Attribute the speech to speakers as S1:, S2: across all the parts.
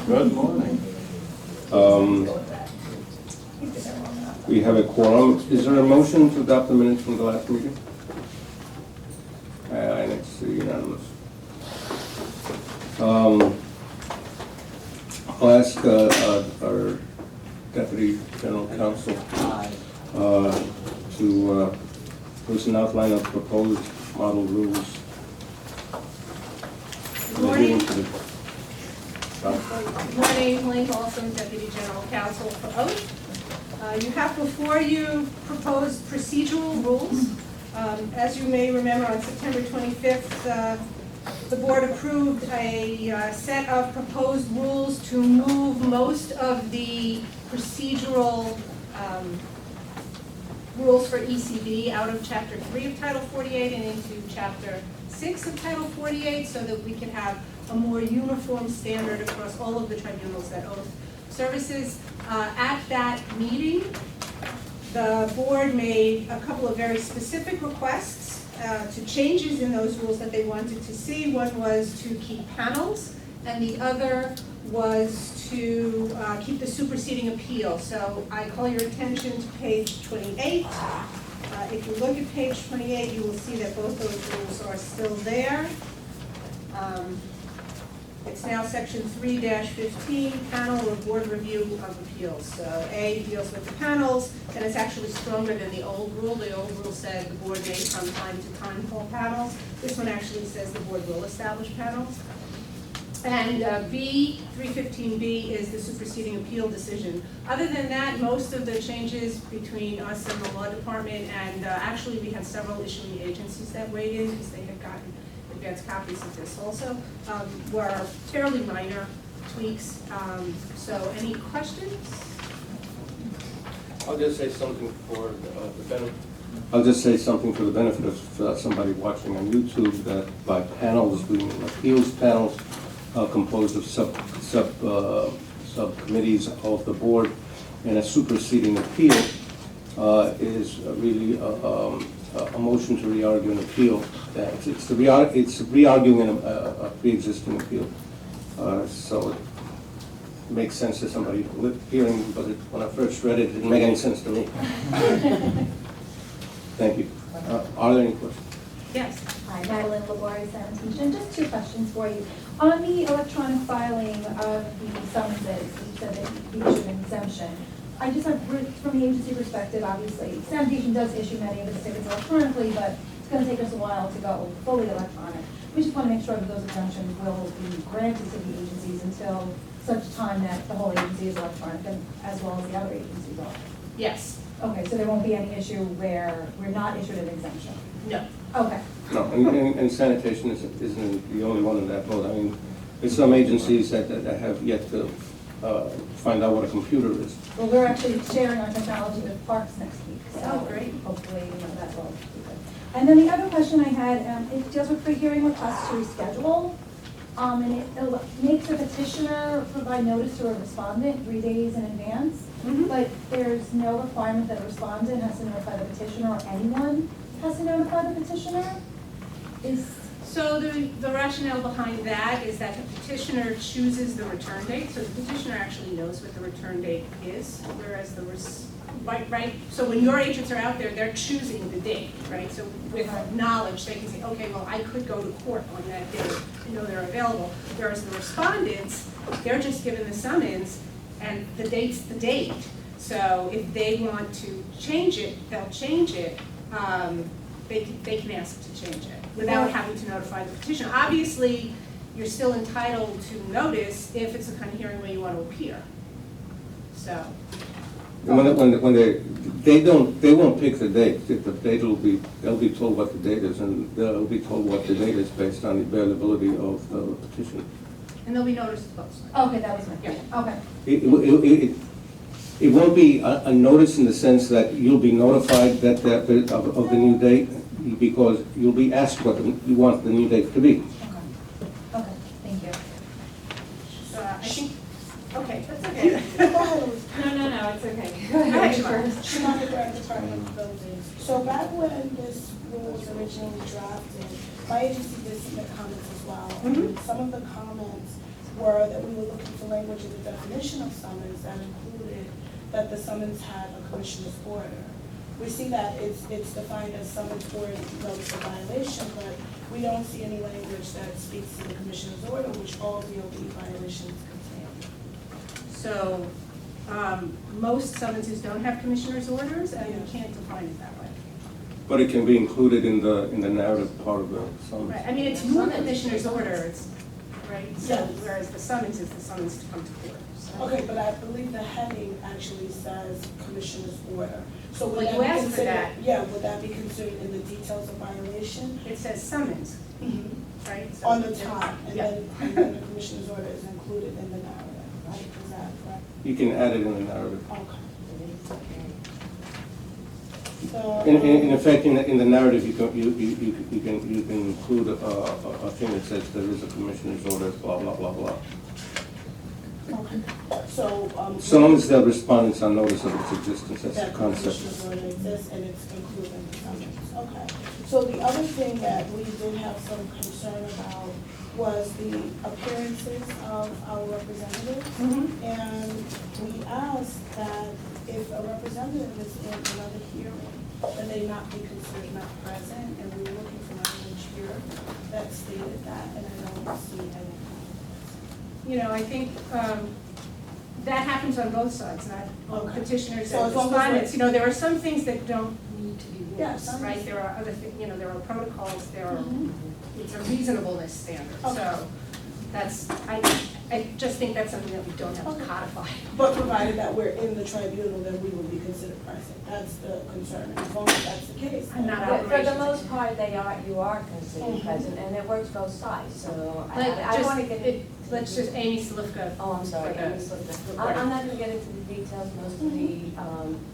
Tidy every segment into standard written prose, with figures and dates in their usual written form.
S1: Good morning.
S2: We have a quorum. Is there a motion to adopt the minutes from the last meeting? And it's unanimous. I'll ask our Deputy General Counsel to give us an outline of proposed model rules.
S3: Good morning.
S2: Well,
S3: My name is Elaine Olson, Deputy General Counsel for Oath. You have before you proposed procedural rules. As you may remember, on September 25th, the board approved a set of proposed rules to move most of the procedural rules for ECB out of Chapter 3 of Title 48 and into Chapter 6 of Title 48 so that we can have a more uniform standard across all of the tribunals that Oath services. At that meeting, the board made a couple of very specific requests to changes in those rules that they wanted to see. One was to keep panels, and the other was to keep the superseding appeal. So I call your attention to page 28. If you look at page 28, you will see that both those rules are still there. It's now section 3-15, panel or board review of appeals. So A deals with the panels, and it's actually stronger than the old rule. The old rule said the board may from time to time call panels. This one actually says the board will establish panels. And B, 315B is the superseding appeal decision. Other than that, most of the changes between us and the law department, and actually we had several issuing agencies that weighed in because they had gotten advanced copies of this also, were fairly minor tweaks. So any questions?
S2: I'll just say something for the benefit. I'll just say something for the benefit of somebody watching on YouTube, that by panels, we mean appeals panels composed of subcommittees of the board, and a superseding appeal is really a motion to re-argue an appeal. It's re-arguing a pre-existing appeal. So it makes sense to somebody hearing, but when I first read it, it didn't make any sense to me. Thank you. Are there any questions?
S3: Yes.
S4: Hi, Madeline Labori, sanitation. Just two questions for you. On the electronic filing of the summonses, you said that you issued an exemption. I just have, from the agency perspective, obviously, sanitation does issue many of its tickets electronically, but it's going to take us a while to go fully electronic. We just want to make sure that those exemptions will be granted to the agencies until such time that the whole agency is electronic, and as well as the other agencies are.
S3: Yes.
S4: Okay, so there won't be any issue where we're not issued an exemption?
S3: No.
S4: Okay.
S2: No, and sanitation isn't the only one in that boat. I mean, there's some agencies that have yet to find out what a computer is.
S4: Well, we're actually sharing our technology with Parks next week, so
S3: Oh, great.
S4: hopefully that will be good. And then the other question I had, it deals with pre-hearing requests to reschedule. And it makes a petitioner provide notice to a respondent 3 days in advance, but there's no requirement that a respondent has to notify the petitioner, or anyone has to notify the petitioner?
S3: So the rationale behind that is that the petitioner chooses the return date, so the petitioner actually knows what the return date is, whereas right, so when your agents are out there, they're choosing the date, right? So with knowledge, they can say, okay, well, I could go to court on that day, I know they're available. Whereas the respondents, they're just given the summons, and the date's the date. So if they want to change it, they'll change it. They can ask to change it without having to notify the petitioner. Obviously, you're still entitled to notice if it's the kind of hearing where you want to appear. So.
S2: When they won't pick the date. The date they'll be told what the date is, and they'll be told what the date is based on the availability of the petition.
S3: And there'll be notice of both.
S4: Okay, that was my question. Okay.
S2: It won't be a notice in the sense that you'll be notified that of the new date, because you'll be asked what you want the new date to be.
S4: Okay, thank you.
S3: I think, okay, that's okay.
S5: No, it's okay.
S3: Go ahead,
S5: Shimon Grant, Department of Buildings. So back when this rule was originally drafted, my agency did submit comments as well.
S3: Mhm.
S5: Some of the comments were that we were looking for language language in the definition of summons that included that the summons had a commissioner's order. We see that it's defined as summons or notice of violation, but we don't see any language that speaks to the commissioner's order, which all DOB violations contain.
S3: So, most summonses don't have commissioner's orders, and
S5: Yeah.
S3: we can't define it that way.
S2: But it can be included in the narrative part of the summons.
S3: Right, I mean, it's your commissioner's order, it's, right? So,
S5: Yes.
S3: whereas the summons is the summons to come to court. So-
S5: Okay, but I believe the heading actually says commissioner's order. So would
S3: Well,
S5: that
S3: you
S5: be
S3: asked for
S5: considered?
S3: that.
S5: Yeah, would that be considered in the details of violation?
S3: It says summons, right? So-
S5: On the top, and
S3: Yeah.
S5: then the commissioner's order is included in the narrative, right? Is that correct?
S2: You can add it in the narrative.
S5: Okay. So,
S2: In effect, in the narrative, you can include a thing that says there is a commissioner's order, blah, blah, blah, blah.
S5: Okay. So,
S2: As long as the respondents are notice of its existence, that's the
S5: that
S2: concept.
S5: commissioner's order exists and it's included in the summons. Okay. So the other thing that we did have some concern about was the appearances of our representatives.
S3: Mhm.
S5: And we asked that if a representative is in another hearing, that they not be considered not present, and we were looking for language here that stated that, and I don't see any.
S3: You know, I think that happens on both sides, not on
S5: Okay.
S3: petitioners
S5: So
S3: and
S5: as long as we're-
S3: respondents. You know, there are some things that don't need to be
S5: Yes,
S3: rules,
S5: I
S3: right? There are other things, you know, there are protocols, there are,
S5: Mhm.
S3: it's a reasonableness standard.
S5: Okay.
S3: So that's, I just think that's something that we don't have to
S5: Okay.
S3: codify.
S5: But provided that we're in the tribunal, then we will be considered present. That's the concern. And as long as that's the case.
S3: I'm not
S5: then-
S3: out.
S1: But for the most part, you are considered
S5: Mhm.
S1: present, and it works both sides, so I
S3: Just-
S1: want to get.
S3: it- Let's just, Amy Slivka.
S1: Oh, I'm sorry,
S3: for the
S1: Amy Slivka.
S3: recording.
S1: I'm not going to get into the details, most of the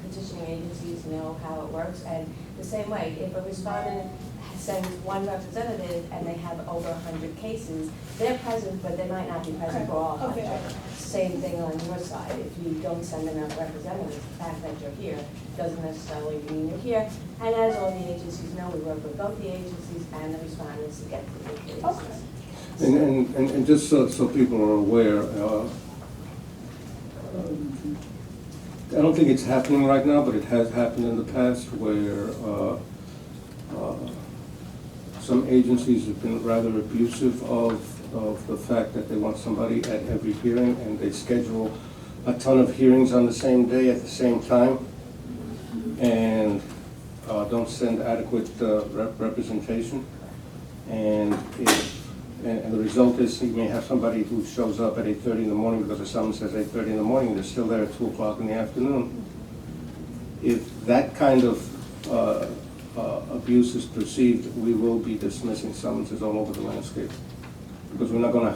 S1: petitioning agencies know how it works, and the same way, if a respondent sends one representative and they have over 100 cases, they're present, but they might not be present for all
S5: Okay.
S1: 100. Same thing on your side, if you don't send enough representatives, the fact that you're here doesn't necessarily mean you're here. And as all the agencies know, we work with both the agencies and the respondents to get to the cases.
S5: Okay.
S2: And just so people are aware, I don't think it's happening right now, but it has happened in the past where some agencies have been rather abusive of the fact that they want somebody at every hearing, and they schedule a ton of hearings on the same day at the same time, and don't send adequate representation. And the result is you may have somebody who shows up at 8:30 in the morning because the summons says 8:30 in the morning, they're still there at 2 o'clock in the afternoon. If that kind of abuse is perceived, we will be dismissing summonses all over the landscape. Because we're not gonna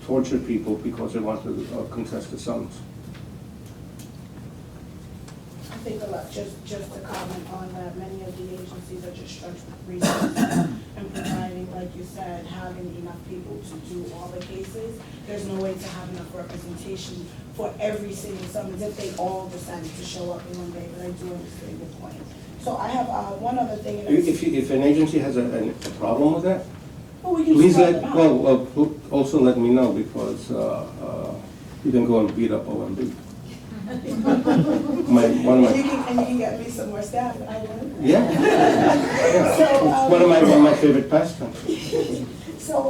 S2: torture people because they want to contest the summons.
S5: I think a lot, just to comment on that, many of the agencies are just stretched with resources and providing, like you said, having enough people to do all the cases. There's no way to have enough representation for every single summons if they all decided to show up in one day, but I do understand your point. So I have one other thing. and it's-
S2: If an agency has a problem with that,
S5: Well, we can
S2: please
S5: start
S2: let,
S5: them out.
S2: well, also let me know, because you can go and beat up OMB. One of
S5: And
S2: my,
S5: you can get me some more staff, I will.
S2: yeah. Yeah.
S5: So,
S2: It's one of my favorite pastimes.
S5: So,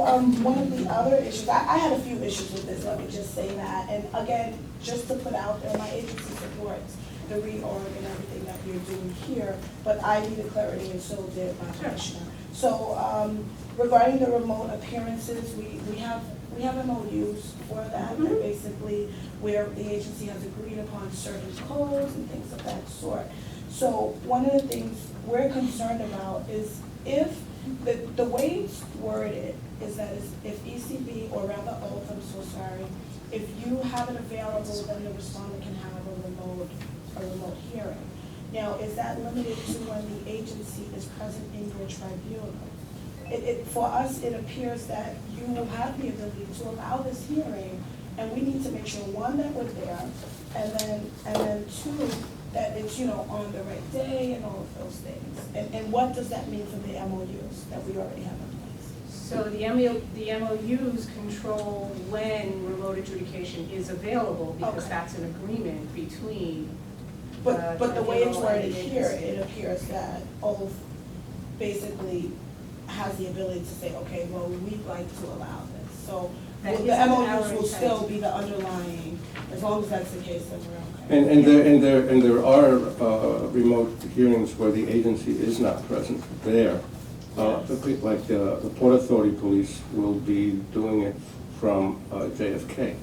S5: one of the other issues, I had a few issues with this, let me just say that, and again, just to put out there, my agency supports the reorg and everything that you're doing here, but I needed clarity, and so did my commissioner. So, regarding the remote appearances, we have MOUs for that, that basically where the agency has agreed upon certain codes and things of that sort. So, one of the things we're concerned about is if the way it's worded is that if ECB, or rather OATH, I'm so sorry, if you have it available, then the respondent can have a remote hearing. Now, is that limited to when the agency is present in your tribunal? For us, it appears that you will have the ability to allow this hearing, and we need to make sure, one, that we're there, and then two, that it's, on the right day and all of those things. And what does that mean for the MOUs that we already have in place?
S3: So the MOUs control when remote adjudication is available, because
S5: Okay.
S3: that's an agreement between.
S5: But the way it's
S3: tribunal
S5: worded
S3: and the
S5: here,
S3: agency.
S5: it appears that OLF basically has the ability to say, okay, well, we'd like to allow this. So
S3: That
S5: the
S3: isn't our
S5: MOUs will
S3: intent.
S5: still be the underlying, as long as that's the case, then we're okay.
S2: And there are remote hearings where the agency is not present there. Like the Port Authority Police will be doing it from JFK.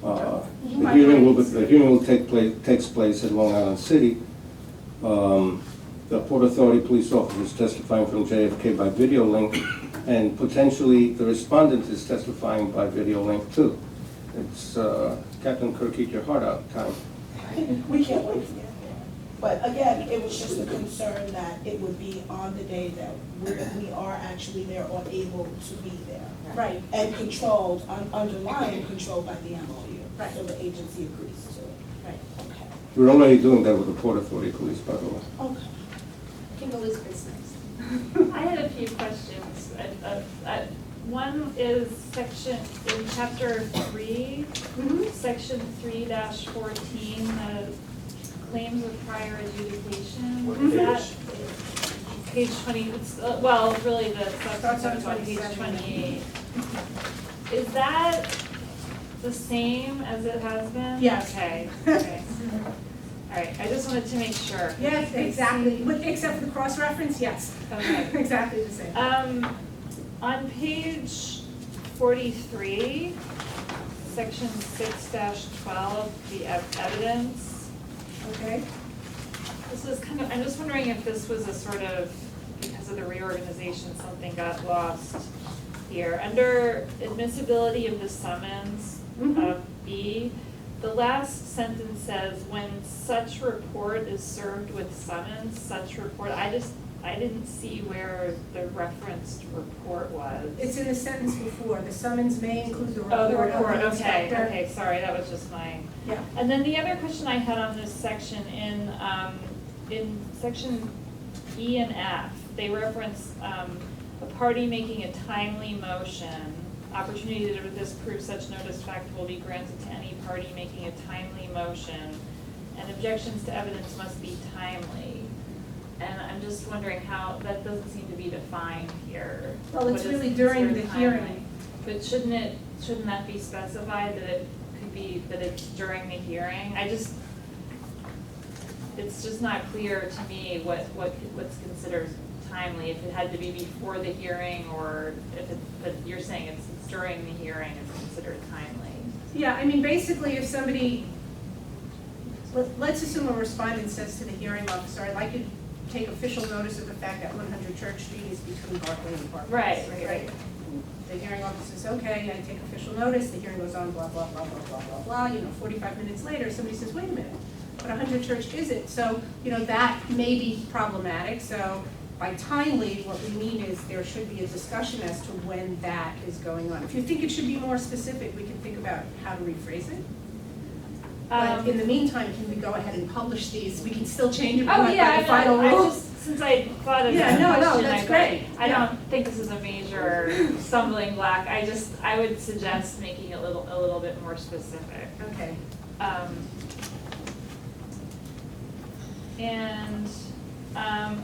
S2: The hearing will takes place at Long Island City. The Port Authority police officer is testifying from JFK by video link, and potentially the respondent is testifying by video link too. It's Captain Kirk, eat your heart out time.
S5: We can't wait to get there. But again, it was just a concern that it would be on the day that we are actually there or able to be there.
S3: Right.
S5: And controlled, underlying controlled by the MOU.
S3: Right.
S5: So the agency agrees to it.
S3: Right.
S5: Okay.
S2: We're already doing that with the Port Authority police, by the way.
S5: Okay.
S3: Kimberly's business.
S6: I had a few questions. One is section, in chapter 3, section 3-14, the claims of prior adjudication.
S3: What
S6: Is
S3: page?
S6: that page 20, well, really the
S3: Starts on
S6: subsection on page
S3: 27.
S6: 28. Is that the same as it has been?
S3: Yes.
S6: Okay. All right, I just wanted to make sure.
S3: Yes, exactly, except for the cross-reference, yes.
S6: Okay.
S3: Exactly the same.
S6: On page 43, section 6-12, the evidence,
S3: Okay.
S6: this is kind of, I'm just wondering if this was a sort of, because of the reorganization, something got lost here. Under admissibility of the summons of B, the last sentence says, when such report is served with summons, such report, I didn't see where the referenced report was.
S3: It's in the sentence before, the summons may include the report
S6: Oh,
S3: of
S6: the
S3: the
S6: report, okay,
S3: inspector.
S6: okay, sorry, that was just mine.
S3: Yeah.
S6: And then the other question I had on this section, in section E and F, they reference a party making a timely motion. Opportunity to disprove such notice fact will be granted to any party making a timely motion, and objections to evidence must be timely. And I'm just wondering how, that doesn't seem to be defined here.
S3: Well, it's
S6: What is
S3: really during
S6: considered
S3: the hearing.
S6: timely? But shouldn't that be specified, that it could be, that it's during the hearing? It's just not clear to me what's considered timely, if it had to be before the hearing, or if it, but you're saying it's during the hearing, it's considered timely.
S3: Yeah, I mean, basically, if somebody, let's assume a respondent says to the hearing officer, I'd like you to take official notice of the fact that 100 Church Street is between Barclay and Park Place.
S6: Right.
S3: The hearing officer says, okay, I take official notice, the hearing goes on, blah, blah, blah, blah, blah, blah, blah, 45 minutes later, somebody says, wait a minute, but 100 Church is it? So, that may be problematic, so by timely, what we mean is there should be a discussion as to when that is going on. If you think it should be more specific, we can think about how to rephrase it. But in the meantime, can we go ahead and publish these? We can still change it
S6: Oh,
S3: by
S6: yeah,
S3: the final
S6: I
S3: rule.
S6: just, since I thought of
S3: Yeah,
S6: that
S3: no,
S6: question,
S3: that's
S6: I
S3: great.
S6: I
S3: Yeah.
S6: don't think this is a major stumbling block, I would suggest making it a little bit more specific.
S3: Okay.
S6: And on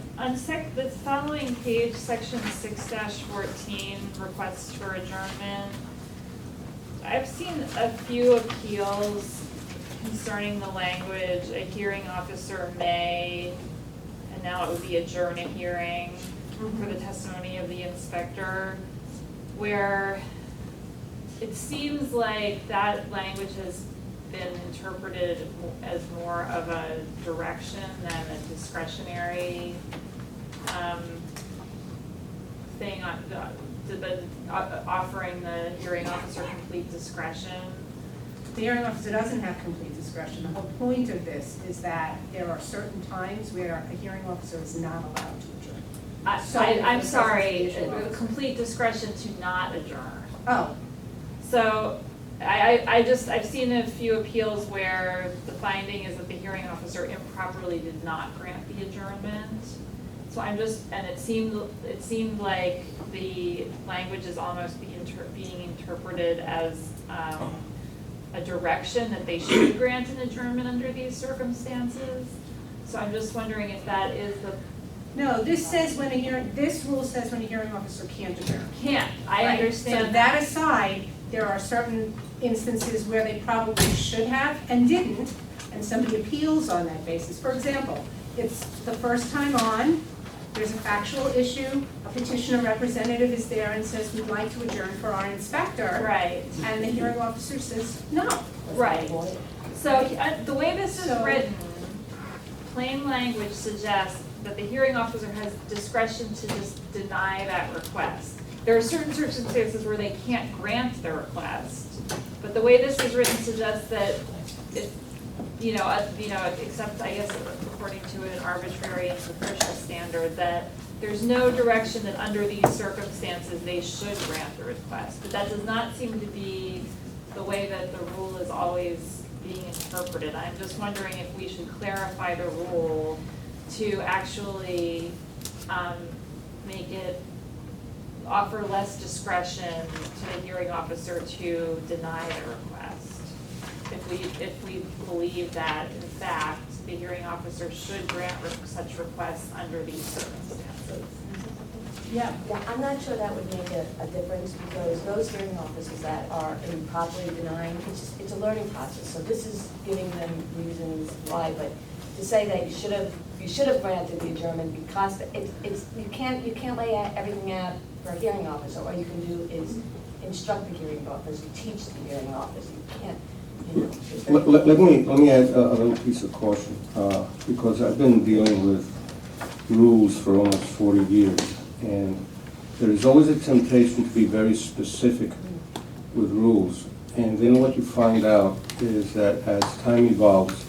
S6: the following page, section 6-14, requests for adjournment. I've seen a few appeals concerning the language, a hearing officer may, and now it would be adjourn a hearing for the testimony of the inspector, where it seems like that language has been interpreted as more of a direction than a discretionary thing on offering the hearing officer complete discretion.
S3: The hearing officer doesn't have complete discretion. The whole point of this is that there are certain times where a hearing officer is not allowed to adjourn.
S6: I'm sorry,
S3: Association laws.
S6: complete discretion to not adjourn.
S3: Oh,
S6: So I've seen a few appeals where the finding is that the hearing officer improperly did not grant the adjournment. So I'm just, and it seemed like the language is almost being interpreted as, a direction that they should grant an adjournment under these circumstances. So I'm just wondering if that is the,
S3: No, this rule says when a hearing officer can't adjourn.
S6: can't, I
S3: Right.
S6: understand.
S3: So that aside, there are certain instances where they probably should have and didn't, and somebody appeals on that basis. For example, it's the first time on, there's a factual issue, a petitioner representative is there and says, we'd like to adjourn for our inspector.
S6: Right,
S3: And the hearing officer says, no.
S6: right. So the way this is
S3: So-
S6: written, plain language suggests that the hearing officer has discretion to just deny that request. There are certain circumstances where they can't grant the request, but the way this is written suggests that it, except I guess according to an arbitrary and capricious standard, that there's no direction that under these circumstances they should grant the request. But that does not seem to be the way that the rule is always being interpreted. I'm just wondering if we should clarify the rule to actually make it, offer less discretion to the hearing officer to deny the request. If we believe that, in fact, the hearing officer should grant such requests under these circumstances.
S3: Yeah.
S1: Yeah, I'm not sure that would make a difference, because those hearing officers that are improperly denying, it's a learning process. So this is giving them reasons why, but to say that you should have granted the adjournment because you can't lay everything out for a hearing officer. All you can do is instruct the hearing officer, teach the hearing officer. You can't, it's very-
S2: Let me add a little piece of caution, because I've been dealing with rules for almost 40 years, and there is always a temptation to be very specific with rules. And then what you find out is that as time evolves,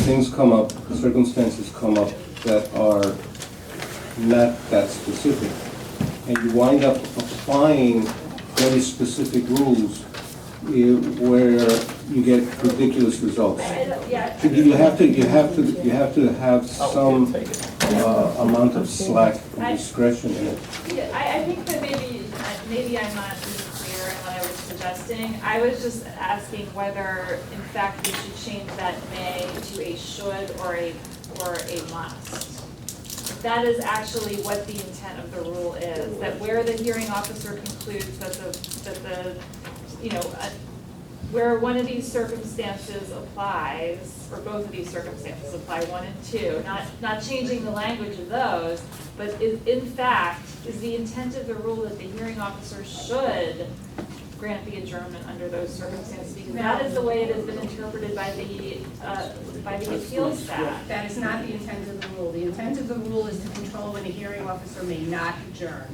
S2: things come up, circumstances come up that are not that specific. And you wind up applying very specific rules where you get ridiculous results.
S6: Yeah,
S2: You have to have some amount of slack and discretion in it.
S6: yeah, I think that maybe I'm not being clear in what I was suggesting. I was just asking whether, in fact, we should change that may to a should or a must. That is actually what the intent of the rule is, that where the hearing officer concludes that where one of these circumstances applies, or both of these circumstances apply, 1 and 2, not changing the language of those, but in fact, is the intent of the rule that the hearing officer should grant the adjournment under those circumstances, because that is the way it has been interpreted by the appeals staff.
S3: That is not the intent of the rule. The intent of the rule is to control when a hearing officer may not adjourn.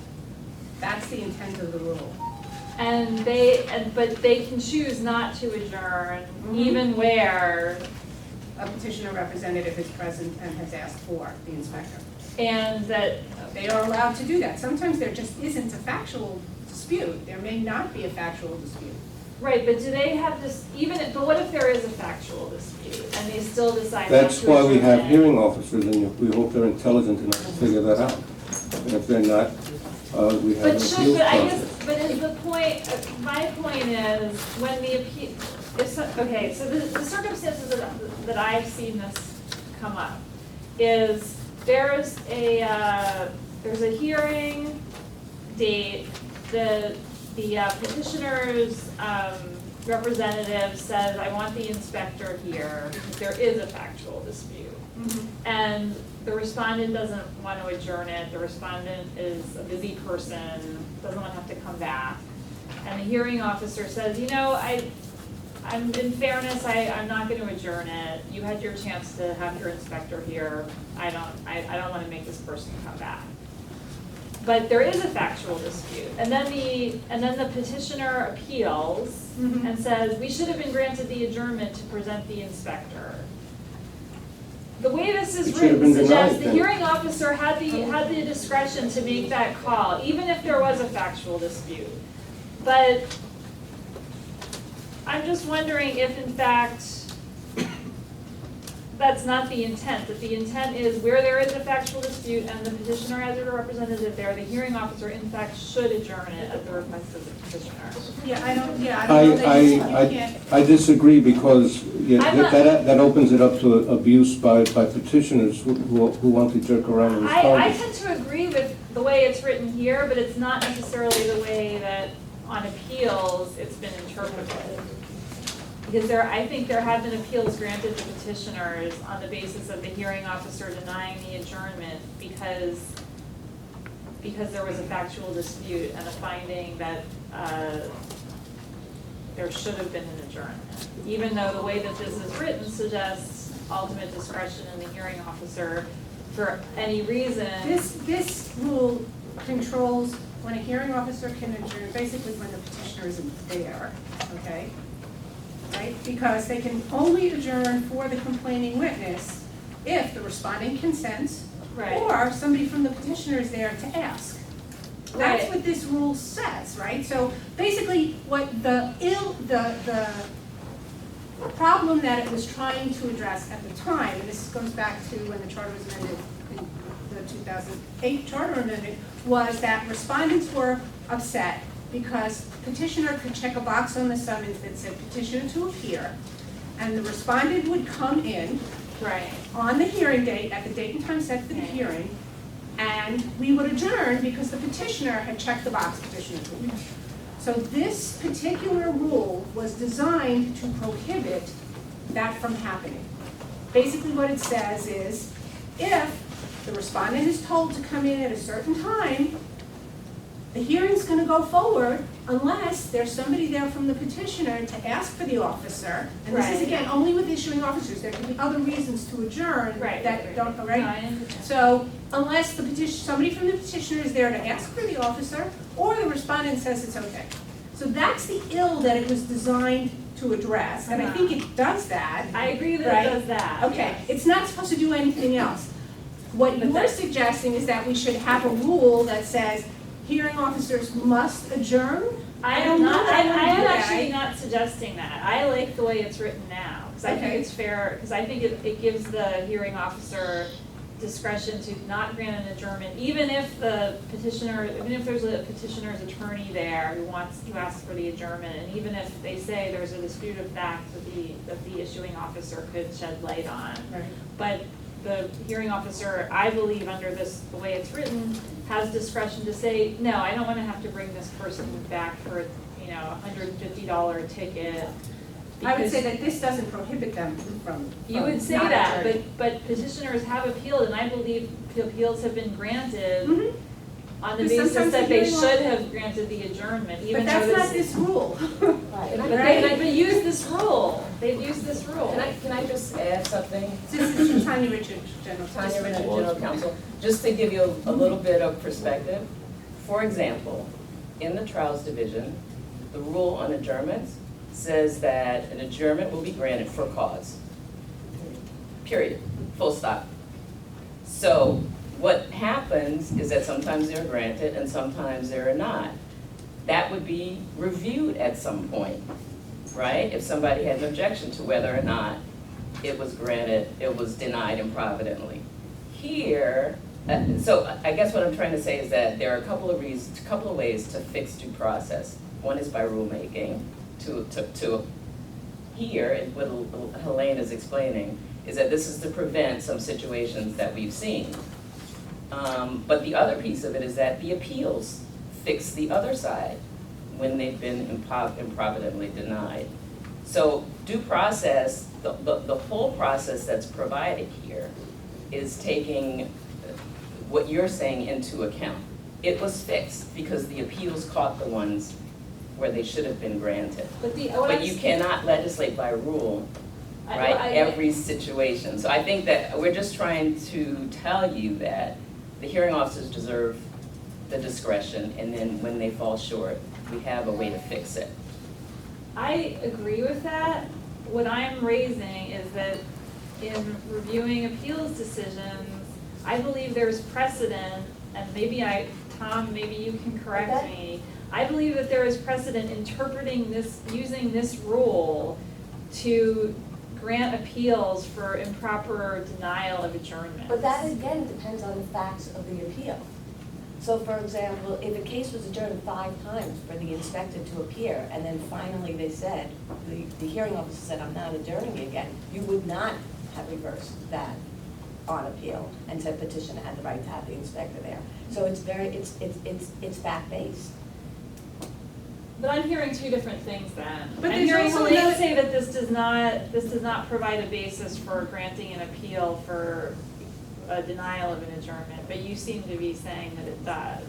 S3: That's the intent of the rule.
S6: But they can choose not to adjourn, even where,
S3: A petitioner representative is present and has asked for the inspector.
S6: and that,
S3: They are allowed to do that. Sometimes there just isn't a factual dispute. There may not be a factual dispute.
S6: right, but do they have this, but what if there is a factual dispute, and they still decide not to adjourn?
S2: That's why we have hearing officers, and we hope they're intelligent enough to figure that out. And if they're not, we have an appeal
S6: But I
S2: process.
S6: guess, but is the point, my point is, when the appeal, okay, so the circumstances that I've seen this come up is there's a hearing date, the petitioner's representative says, I want the inspector here, because there is a factual dispute. And the respondent doesn't want to adjourn it, the respondent is a busy person, doesn't want to have to come back. And the hearing officer says, I'm in fairness, I'm not going to adjourn it. You had your chance to have your inspector here. I don't want to make this person come back. But there is a factual dispute. And then the petitioner appeals and says, we should have been granted the adjournment to present the inspector. The way this is
S2: It should have
S6: written
S2: been
S6: suggests
S2: denied
S6: the
S2: then.
S6: hearing officer had the discretion to make that call, even if there was a factual dispute. But I'm just wondering if in fact that's not the intent, that the intent is where there is a factual dispute and the petitioner has a representative there, the hearing officer in fact should adjourn it at the request of the petitioner.
S3: Yeah, I don't know that you can't.
S2: I disagree because yeah,
S6: I'm not-
S2: that opens it up to abuse by petitioners who want to jerk around in
S6: I
S2: Congress.
S6: tend to agree with the way it's written here, but it's not necessarily the way that on appeals it's been interpreted. Because I think there have been appeals granted to petitioners on the basis of the hearing officer denying the adjournment because there was a factual dispute and a finding that there should have been an adjournment. Even though the way that this is written suggests ultimate discretion in the hearing officer for any reason.
S3: This rule controls when a hearing officer can adjourn, basically when the petitioner isn't there, okay? Right? Because they can only adjourn for the complaining witness if the respondent consents
S6: Right.
S3: or somebody from the petitioner is there to ask. That's
S6: Right.
S3: what this rule says, right? So basically, what the problem that it was trying to address at the time, and this goes back to when the charter was amended, the 2008 charter amendment, was that respondents were upset because petitioner could check a box on the summons that said petitioner to appear, and the respondent would come in
S6: Right.
S3: on the hearing date, at the date and time set for the hearing, and we would adjourn because the petitioner had checked the box petitioner to appear. So this particular rule was designed to prohibit that from happening. Basically what it says is, if the respondent is told to come in at a certain time, the hearing's gonna go forward unless there's somebody there from the petitioner to ask for the officer. And this is
S6: Right.
S3: again, only with issuing officers, there can be other reasons to adjourn
S6: Right.
S3: that don't,
S6: No,
S3: right?
S6: I understand.
S3: So unless the somebody from the petitioner is there to ask for the officer, or the respondent says it's okay. So that's the ill that it was designed to address, and I think it does that.
S6: I agree that
S3: Right.
S6: it does that.
S3: Okay,
S6: yes.
S3: it's not supposed to do anything else. What
S6: But
S3: you're
S6: that-
S3: suggesting is that we should have a rule that says hearing officers must adjourn?
S6: I
S3: don't
S6: am
S3: know
S6: not,
S3: that I
S6: I
S3: would
S6: am
S3: do that.
S6: actually not suggesting that. I like the way it's written now, because I think
S3: Okay.
S6: it's fair, because I think it gives the hearing officer discretion to not grant an adjournment, even if the petitioner, even if there's a petitioner's attorney there who asks for the adjournment, and even if they say there's a dispute of fact that the issuing officer could shed light on.
S3: Right.
S6: But the hearing officer, I believe, under this, the way it's written, has discretion to say, no, I don't wanna have to bring this person back for, $150 ticket.
S3: I would
S6: because
S3: say that this doesn't prohibit them from
S6: You would say
S3: not
S6: that,
S3: adjourning.
S6: but petitioners have appealed, and I believe the appeals have been granted
S3: Mhm.
S6: on the
S3: But
S6: basis
S3: sometimes
S6: that
S3: the
S6: they
S3: hearing
S6: should
S3: officer-
S6: have granted the adjournment, even
S3: But
S6: though
S3: that's not this rule.
S7: Right, and
S6: But they used this rule, they've used this rule.
S7: can I just add something?
S3: This is Tanya Richard, General.
S7: Tanya Richard, General Counsel, just to give you a little bit of perspective. For example, in the trials division, the rule on adjournments says that an adjournment will be granted for cause. Period, full stop. So what happens is that sometimes they're granted and sometimes they're not. That would be reviewed at some point, right? If somebody had an objection to whether or not it was granted, it was denied improvidently. Here, so I guess what I'm trying to say is that there are a couple of ways to fix due process. One is by rulemaking, to here, what Helene is explaining, is that this is to prevent some situations that we've seen. But the other piece of it is that the appeals fix the other side when they've been improvidently denied. So due process, the whole process that's provided here is taking what you're saying into account. It was fixed because the appeals caught the ones where they should have been granted. But you cannot legislate by rule, right, every situation. So I think that we're just trying to tell you that the hearing officers deserve the discretion, and then when they fall short, we have a way to fix it.
S6: I agree with that. What I'm raising is that in reviewing appeals decisions, I believe there's precedent, and Tom, maybe you can correct me. I believe that there is precedent interpreting this, using this rule to grant appeals for improper denial of adjournment.
S1: But that again depends on the facts of the appeal. So for example, if a case was adjourned 5 times for the inspector to appear, and then finally they said, the hearing officer said, I'm not adjourning again, you would not have reversed that on appeal and said petitioner had the right to have the inspector there. So it's fact-based.
S6: But I'm hearing two different things then.
S3: But
S6: I'm
S3: there's
S6: hearing
S3: also
S6: Helene
S3: another-
S6: say that this does not provide a basis for granting an appeal for a denial of an adjournment, but you seem to be saying that it does.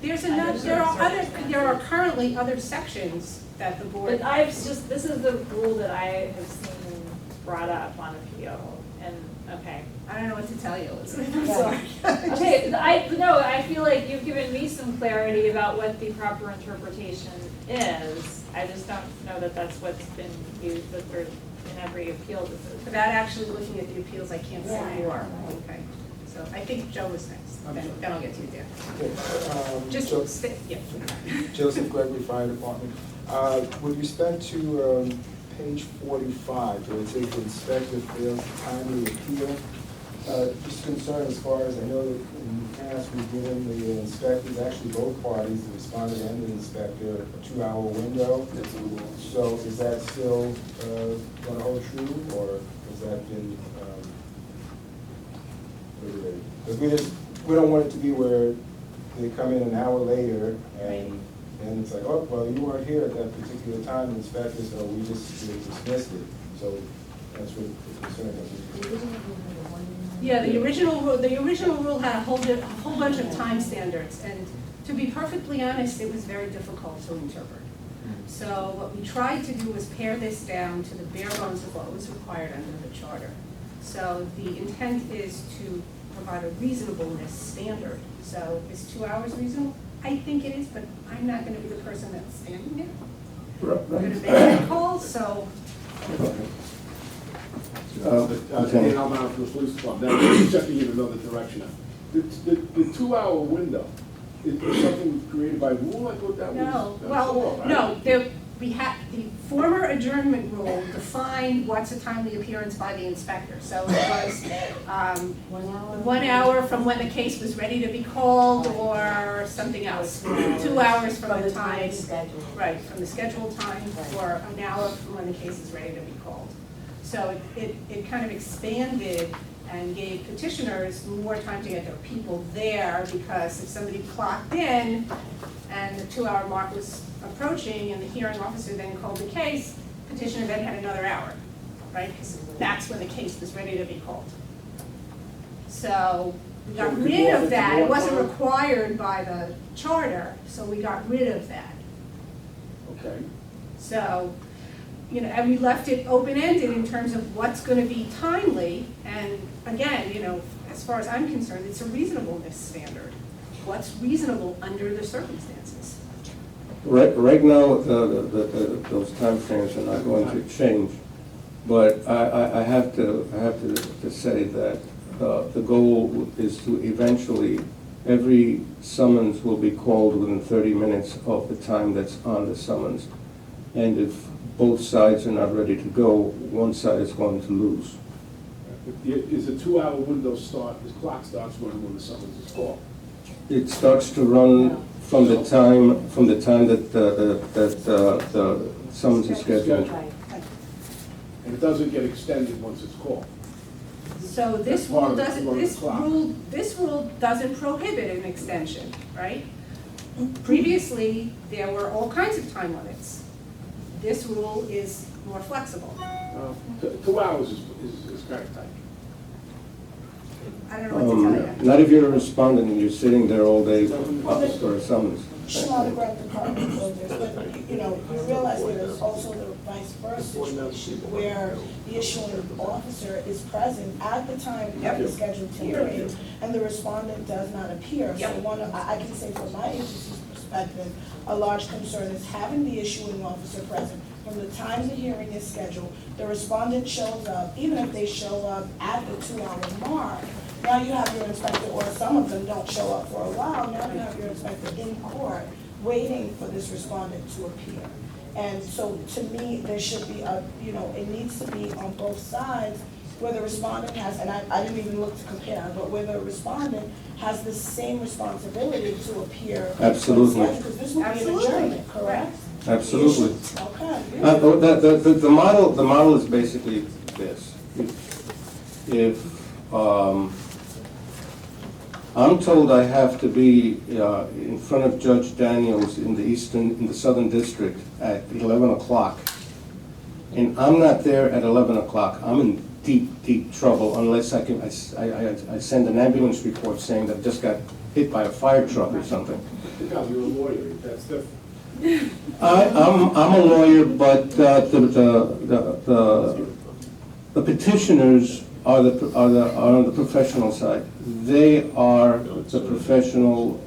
S3: There's
S6: Under
S3: another,
S6: certain
S3: there are currently other sections that the board.
S6: But I've just, this is the rule that I have seen brought up on appeal, and, okay.
S3: I don't know what to tell you, Elizabeth, I'm sorry.
S6: Okay, I feel like you've given me some clarity about what the proper interpretation is. I just don't know that that's what's been used in every appeal decision.
S3: Without actually looking at the appeals, I can't say
S1: Yeah.
S3: more. Okay, so I think Joe was next, then I'll get to you, Dan.
S8: Okay,
S3: Just
S8: Jo-
S3: stay, yeah.
S8: Joseph Gregory, Fire Department. With respect to page 45, where it says the inspector fails to timely appeal, just concerned as far as I know that in the past we've given the inspectors, actually both parties, the respondent and the inspector, a 2-hour window. So is that still going to hold true, or has that been, because we don't want it to be where they come in an hour later and it's like, oh, well, you weren't here at that particular time, inspector, so we just dismissed it. So that's what the concern is.
S3: Yeah, the original rule had a whole bunch of time standards, and to be perfectly honest, it was very difficult to interpret. So what we tried to do was pare this down to the bare bones of what was required under the charter. So the intent is to provide a reasonableness standard. So is 2 hours reasonable? I think it is, but I'm not gonna be the person that's standing there. I'm gonna make that call, so.
S2: Lieutenant.
S9: Dan Almano from the police department. Now, just to give another direction. The 2-hour window, is something created by rule? I thought that was.
S3: No,
S9: that's
S3: well,
S9: law, right?
S3: no, the former adjournment rule defined what's a timely appearance by the inspector. So it was 1 hour from when the case was ready to be called or something else. 2 hours from the time,
S1: schedule.
S3: right, from the scheduled time,
S1: Right.
S3: or an hour from when the case is ready to be called. So it kind of expanded and gave petitioners more time to get their people there, because if somebody clocked in and the 2-hour mark was approaching and the hearing officer then called the case, petitioner then had another hour, right? Because that's when the case was ready to be called. So we got
S9: So we could
S3: rid
S9: go
S3: of
S9: into
S3: that.
S9: more
S3: It wasn't
S9: time?
S3: required by the charter, so we got rid of that.
S9: Okay.
S3: So, and we left it open-ended in terms of what's gonna be timely, and again, as far as I'm concerned, it's a reasonableness standard. What's reasonable under the circumstances?
S2: Right now, those timeframes are not going to change, but I have to say that the goal is to eventually, every summons will be called within 30 minutes of the time that's on the summons. And if both sides are not ready to go, one side is going to lose.
S9: Is the 2-hour window the clock starts running when the summons is called?
S2: It starts to run from the time that the summons is scheduled.
S1: Right.
S9: And it doesn't get extended once it's called?
S3: So this
S9: That's part
S3: rule
S9: of the
S3: doesn't,
S9: run the clock.
S3: this rule doesn't prohibit an extension, right? Previously, there were all kinds of time limits. This rule is more flexible.
S9: 2 hours is kind of tight.
S3: I don't know what to tell you.
S2: Not if you're a respondent and you're sitting there all day for a summons.
S5: Shalom, Grant Department builders, but, you realize there's also the vice versa situation where the issuing officer is present at the time of the scheduled hearing, and the respondent does not appear. So I can say from my agency's perspective, a large concern is having the issuing officer present. From the time the hearing is scheduled, the respondent shows up, even if they show up at the 2-hour mark, now you have your inspector, or some of them don't show up for a while, now you have your inspector in court waiting for this respondent to appear. And so to me, there should be a, you know, it needs to be on both sides where the respondent has, and I didn't even look to compare, but where the respondent has the same responsibility to appear.
S2: Absolutely.
S5: Because this would be an adjournment, correct?
S2: Absolutely.
S5: Okay.
S2: The model is basically this. If I'm told I have to be in front of Judge Daniels in the Southern District at 11 o'clock, and I'm not there at 11 o'clock, I'm in deep trouble unless I send an ambulance report saying that I just got hit by a fire truck or something.
S9: No, you're a lawyer, that's different.
S2: I'm a lawyer, but the petitioners are on the professional side. They are the professional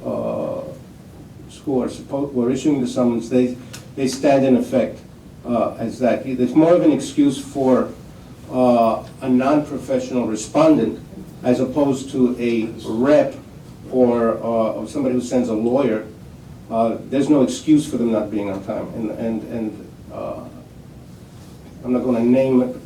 S2: who are issuing the summons. They stand in effect as that. There's more of an excuse for a non-professional respondent as opposed to a rep or somebody who sends a lawyer. There's no excuse for them not being on time. And I'm not going to name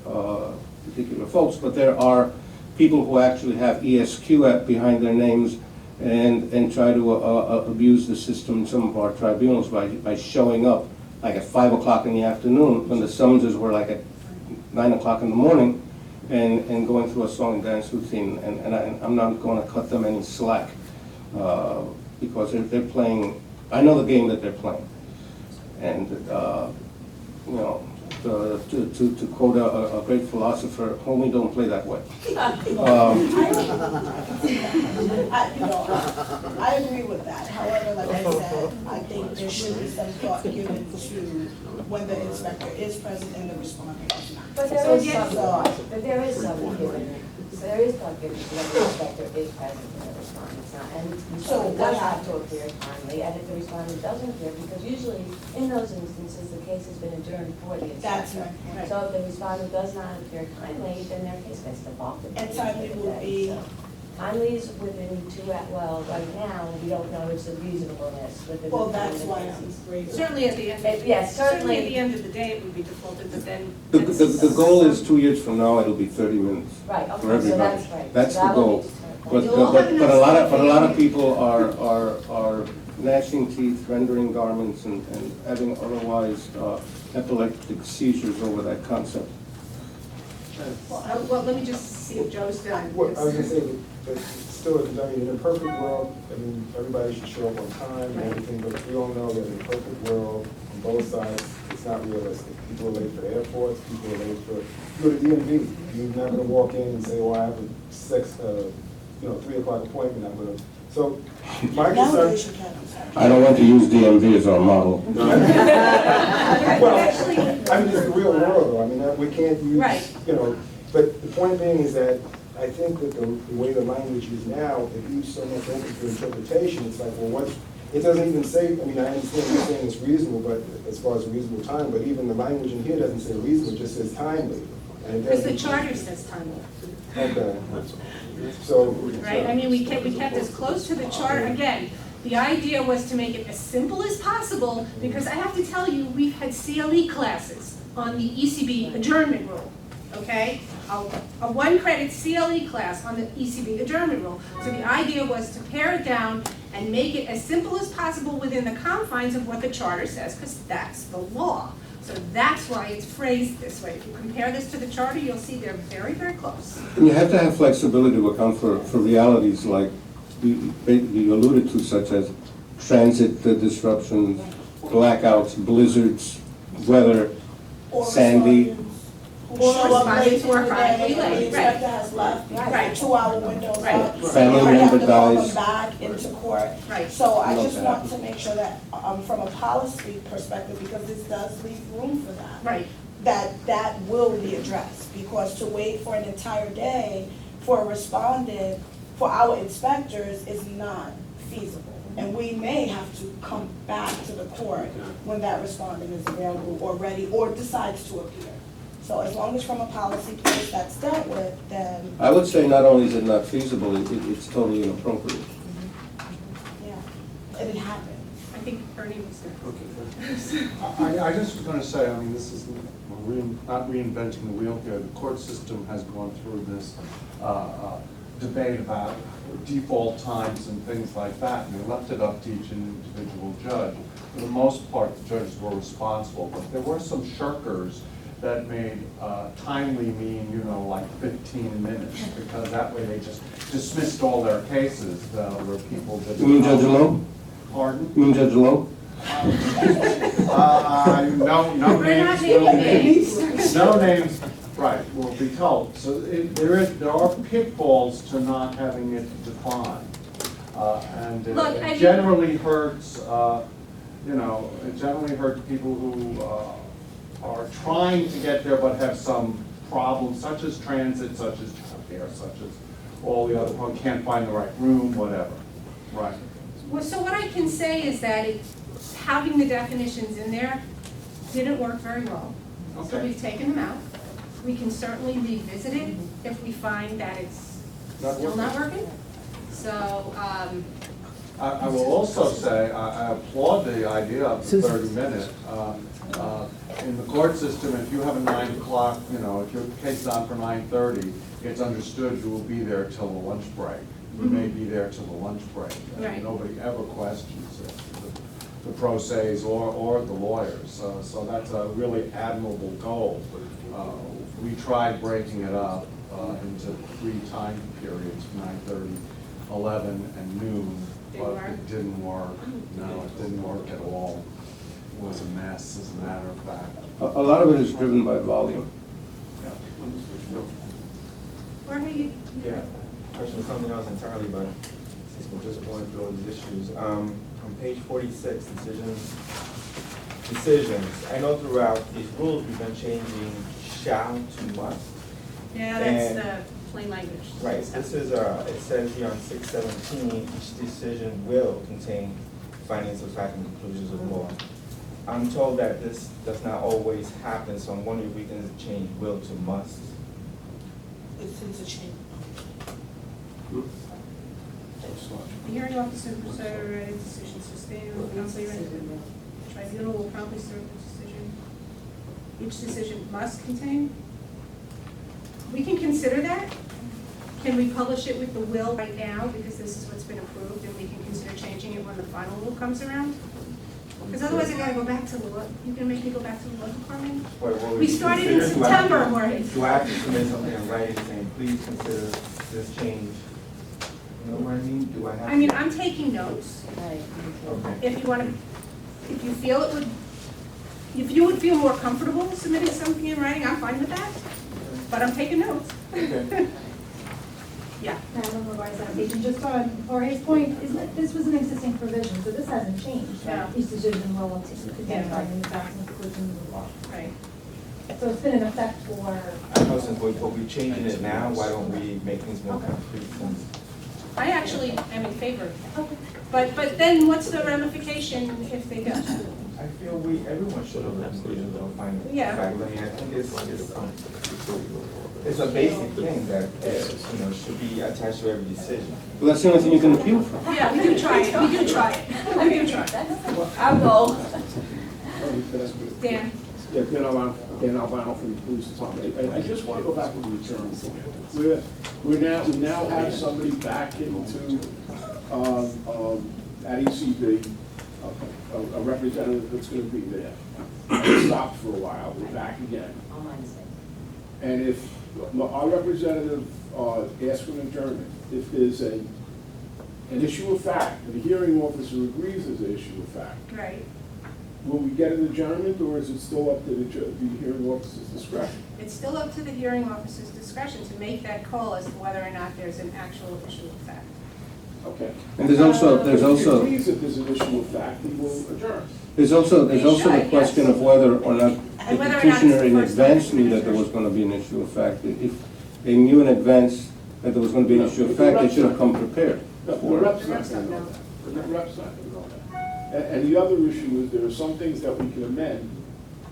S2: particular folks, but there are people who actually have ESQ behind their names and try to abuse the system in some of our tribunals by showing up like at 5 o'clock in the afternoon when the summonses were like at 9 o'clock in the morning and going through a song and dance routine. And I'm not going to cut them any slack because they're playing. I know the game that they're playing. And, you know, to quote a great philosopher, homie, don't play that way.
S5: I agree with that. However, like I said, I think there should be some thought given to when the inspector is present and the respondent is not.
S1: But there is some thought, but there is some given, so there is thought given when the inspector is present and the respondent's not. And the respondent does have to appear timely, and if the respondent doesn't appear, because usually in those instances, the case has been adjourned for the
S5: That's
S1: inspector.
S5: my point.
S1: So if the respondent does not appear timely, then their case gets defaulted.
S5: And timely will be,
S1: Timely is within well, right now, we don't know its reasonableness within.
S5: well,
S1: the
S5: that's
S1: time
S5: why
S1: that
S5: I'm
S1: it's-
S5: great.
S3: Certainly at the end,
S1: Yes,
S3: certainly at the
S1: certainly,
S3: end of the day, it would be defaulted, but then.
S2: The goal is 2 years from now, it'll be 30 minutes.
S1: right,
S2: For
S1: okay, so
S2: everybody.
S1: that's right.
S2: That's
S1: So
S2: the
S1: that will
S2: goal.
S1: be determined.
S2: But a lot of people are gnashing teeth, rendering garments, and having otherwise epileptic seizures over that concept.
S3: Well, let me just see if Joe's done.
S8: Well, I was gonna say, that still, I mean, in a perfect world, I mean, everybody should show up on time and everything, but we all know that in a perfect world, on both sides, it's not realistic. People are late for the airports, people are late for, you go to DMV, you're not gonna walk in and say, well, I have a 3 o'clock appointment, I'm gonna, so, my concern.
S5: Nowadays you can't, I'm sorry.
S2: I don't want to use DMV as our model.
S8: Well, I mean, it's the real world, though, I mean, we can't use,
S3: Right.
S8: you know, but the point being is that I think that the way the language is now, it leaves so much open to interpretation, it's like, well, it doesn't even say, I mean, I understand you're saying it's reasonable, but as far as reasonable time, but even the language in here doesn't say reasonable, it just says timely. And it
S3: Because the
S8: doesn't-
S3: charter says timely,
S8: Okay, so.
S3: right? I mean, we kept as close to the charter, again, the idea was to make it as simple as possible, because I have to tell you, we've had CLE classes on the ECB adjournment rule, okay? A one-credit CLE class on the ECB adjournment rule. So the idea was to pare it down and make it as simple as possible within the confines of what the charter says, because that's the law. So that's why it's phrased this way. If you compare this to the charter, you'll see they're very, very close.
S2: And you have to have flexibility to account for realities like you alluded to, such as transit disruptions, blackouts, blizzards, weather,
S5: Or
S2: sandy.
S5: respondents who show up late
S3: Respondents who are
S5: in the
S3: chronically
S5: day, and
S3: late,
S5: the inspector has left,
S3: Right.
S5: the 2-hour window's
S3: Right.
S5: up.
S2: Family
S5: You have
S2: member
S5: to call them
S2: dies.
S5: back into court.
S3: Right.
S5: So I
S2: Love
S5: just
S2: that.
S5: want to make sure that, from a policy perspective, because this does leave room for that.
S3: Right.
S5: That will be addressed, because to wait for an entire day for a respondent, for our inspectors, is not feasible. And we may have to come back to the court when that respondent is available or ready, or decides to appear. So as long as from a policy place that's dealt with, then,
S2: I would say not only is it not feasible, it's totally inappropriate.
S5: yeah, and it happens.
S3: think Ernie was there.
S10: I just was gonna say, I mean, this is not reinventing the wheel here. The court system has gone through this debate about default times and things like that, and they left it up to each individual judge. For the most part, the judges were responsible, but there were some shirkers that made timely mean, you know, like 15 minutes, because that way they just dismissed all their cases where people didn't.
S2: You mean Judge Lowe?
S10: Pardon?
S2: You mean Judge Lowe?
S10: No
S3: We're not
S10: names
S3: naming
S10: will be,
S3: names.
S10: no names, right, will be told. So there are pitfalls to not having it defined. And
S3: Look,
S10: it generally hurts, you know, it generally hurts people who are trying to get there but have some problems, such as transit, such as childcare, such as all the other, can't find the right room, whatever. Right.
S3: Well, so what I can say is that having the definitions in there didn't work very well. So
S10: Okay.
S3: we've taken them out. We can certainly revisit it if we find that it's still not working. So,
S10: I will also say, I applaud the idea of the 30-minute. In the court system, if you have a 9 o'clock, you know, if your case is on for 9:30, it's understood you will be there till the lunch break. You may be there till the lunch break.
S3: Right.
S10: Nobody ever questions it, the pro se's or the lawyers. So that's a really admirable goal. We tried breaking it up into 3 time periods, 9:30, 11, and noon, but it didn't work. No, it didn't work at all. It was a mess, as a matter of fact.
S2: A lot of it is driven by volume.
S3: Jorge, you?
S11: Yeah, question something else entirely, but since we're just going through all these issues. On page 46, decisions. I know throughout these rules, we've been changing shall to must.
S3: Yeah, that's
S11: And-
S3: the plain language.
S11: Right,
S3: stuff.
S11: this is, it says here on 617, each decision will contain findings of fact and conclusions of law. I'm told that this does not always happen, so I'm wondering if we can change will to must.
S5: It's interchangeable.
S3: The hearing officer will preserve any decision sustained or promptly rendered. Tribunal will promptly serve the decision. Each decision must contain. We can consider that. Can we publish it with the will right now, because this is what's been approved, and we can consider changing it when the final rule comes around? Because otherwise I gotta go back to the law, you can make me go back to the law department? We started in September, Jorge.
S11: Do I have to submit something in writing saying, please consider this change? You know what I mean? Do I have to?
S3: I mean, I'm taking notes.
S11: Okay.
S3: If you want to, if you feel it would, if you would feel more comfortable submitting something in writing, I'm fine with that. But I'm taking notes.
S11: Okay.
S3: Yeah.
S4: Madam Revised Application, just on Jorge's point, is that this was an existing provision, so this hasn't changed.
S3: No.
S4: Each decision will contain
S3: Yeah.
S4: findings of facts and conclusions of the law.
S3: Right.
S4: So it's been in effect for,
S11: I know since we're changing it now, why don't we make things more concrete?
S3: I actually am in favor of that. But then what's the ramification if they don't?
S11: I feel everyone should have conclusions of findings.
S3: Yeah.
S11: I mean, I think it's a basic thing that, you know, should be attached to every decision.
S2: Well, that's the only thing you can appeal from.
S3: Yeah, we do try it, we do try it, we do try it.
S1: Our goal.
S3: Dan?
S9: Yeah, Dan Albano from the police department. I just want to go back to the adjournment. We now have somebody back into, at ECB, a representative that's going to be there. We stopped for a while, we're back again.
S1: On Wednesday.
S9: And if our representative asks for an adjournment, if there's an issue of fact, and the hearing officer agrees there's an issue of fact,
S3: Right.
S9: will we get an adjournment, or is it still up to the hearing officer's discretion?
S3: It's still up to the hearing officer's discretion to make that call as to whether or not there's an actual issue of fact.
S9: Okay.
S2: And there's also,
S9: If he agrees that there's an issue of fact, he will adjourn.
S2: there's also
S3: They
S2: the
S3: should,
S2: question
S3: yes.
S2: of whether or not
S3: And
S2: the
S3: whether or not it's
S2: petitioner
S3: the
S2: in
S3: first time
S2: advance knew that there was going to be an issue of fact. If they knew in advance that there was going to be an issue of fact, they should have come prepared.
S9: The rep's not going to know that. The rep's not going to know that. And the other issue is there are some things that we can amend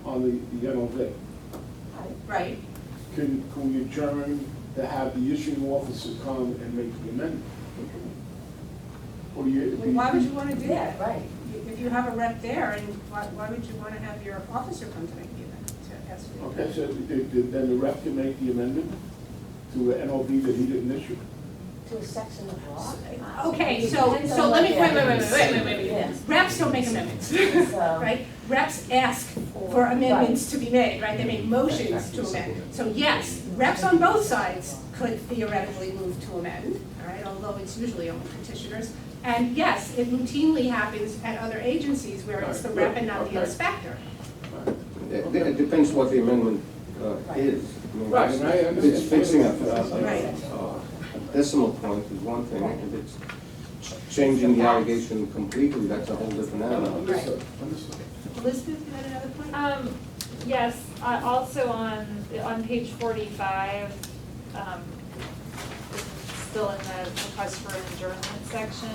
S9: on the NOV.
S3: Right.
S9: Can we adjourn to have the issuing officer come and make the amendment? Or do you?
S3: Well, why would you want to do that?
S1: Yeah, right.
S3: if you have a rep there, and why would you want to have your officer come to make the event, to ask for the
S9: Okay, so then the rep can make the amendment to an NOV that he didn't issue?
S1: To a section of law?
S3: Okay, so let me, wait.
S1: Yeah.
S3: Reps don't make amendments,
S1: So-
S3: right? Reps ask for amendments to be made, right? They make motions to amend. So yes, reps on both sides could theoretically move to amend, all right, although it's usually only petitioners. And yes, it routinely happens at other agencies where it's the rep and not the inspector.
S2: It depends what the amendment is. I mean,
S9: Right, and I
S2: if
S9: understand.
S2: it's fixing
S3: Right.
S2: a decimal point is one thing, if it's changing the allegation completely, that's a whole different animal.
S9: Understood, understood.
S3: Elizabeth, you had another point?
S6: Yes, also on page 45, still in the request for an adjournment section.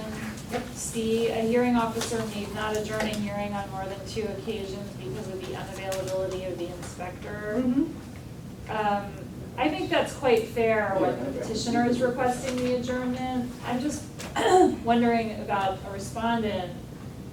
S6: C, a hearing officer need not adjourn a hearing on more than 2 occasions because of the unavailability of the inspector.
S3: Mhm.
S6: I think that's quite fair when the petitioner is requesting the adjournment. I'm just wondering about a respondent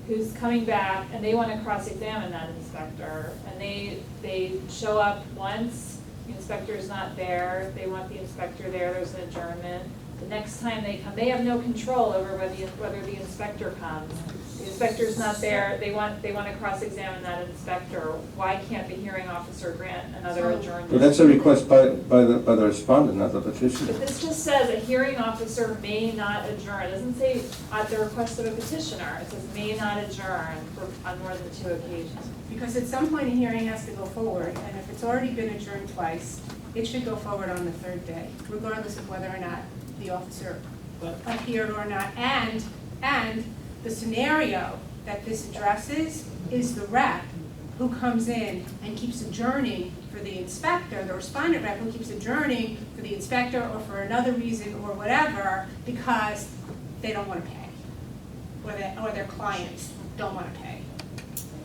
S6: who's coming back and they want to cross-examine that inspector. And they show up once, the inspector's not there, they want the inspector there, there's an adjournment. The next time they come, they have no control over whether the inspector comes. The inspector's not there, they want to cross-examine that inspector. Why can't the hearing officer grant another adjournment?
S2: But that's a request by the respondent, not the petitioner.
S6: But this just says a hearing officer may not adjourn. It doesn't say at the request of a petitioner. It says may not adjourn on more than 2 occasions.
S3: Because at some point a hearing has to go forward, and if it's already been adjourned twice, it should go forward on the 3rd day, regardless of whether or not the officer appeared or not. And the scenario that this addresses is the rep who comes in and keeps adjourning for the inspector, the respondent rep who keeps adjourning for the inspector or for another reason or whatever, because they don't want to pay, or their clients don't want to pay.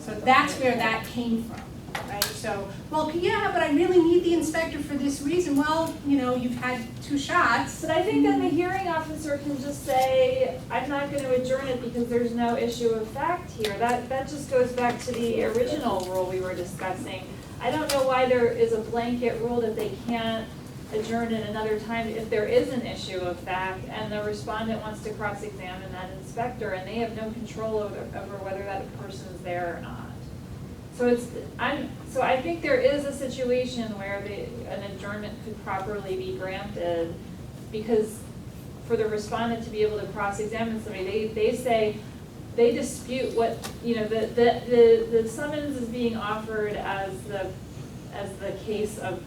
S3: So that's where that came from, right? So, well, yeah, but I really need the inspector for this reason. Well, you've had 2 shots.
S6: But I think that the hearing officer can just say, I'm not going to adjourn it because there's no issue of fact here. That just goes back to the original rule we were discussing. I don't know why there is a blanket rule that they can't adjourn at another time if there is an issue of fact and the respondent wants to cross-examine that inspector and they have no control over whether that person is there or not. So I think there is a situation where an adjournment could properly be granted, because for the respondent to be able to cross-examine somebody, they say, they dispute what, the summons is being offered as the case of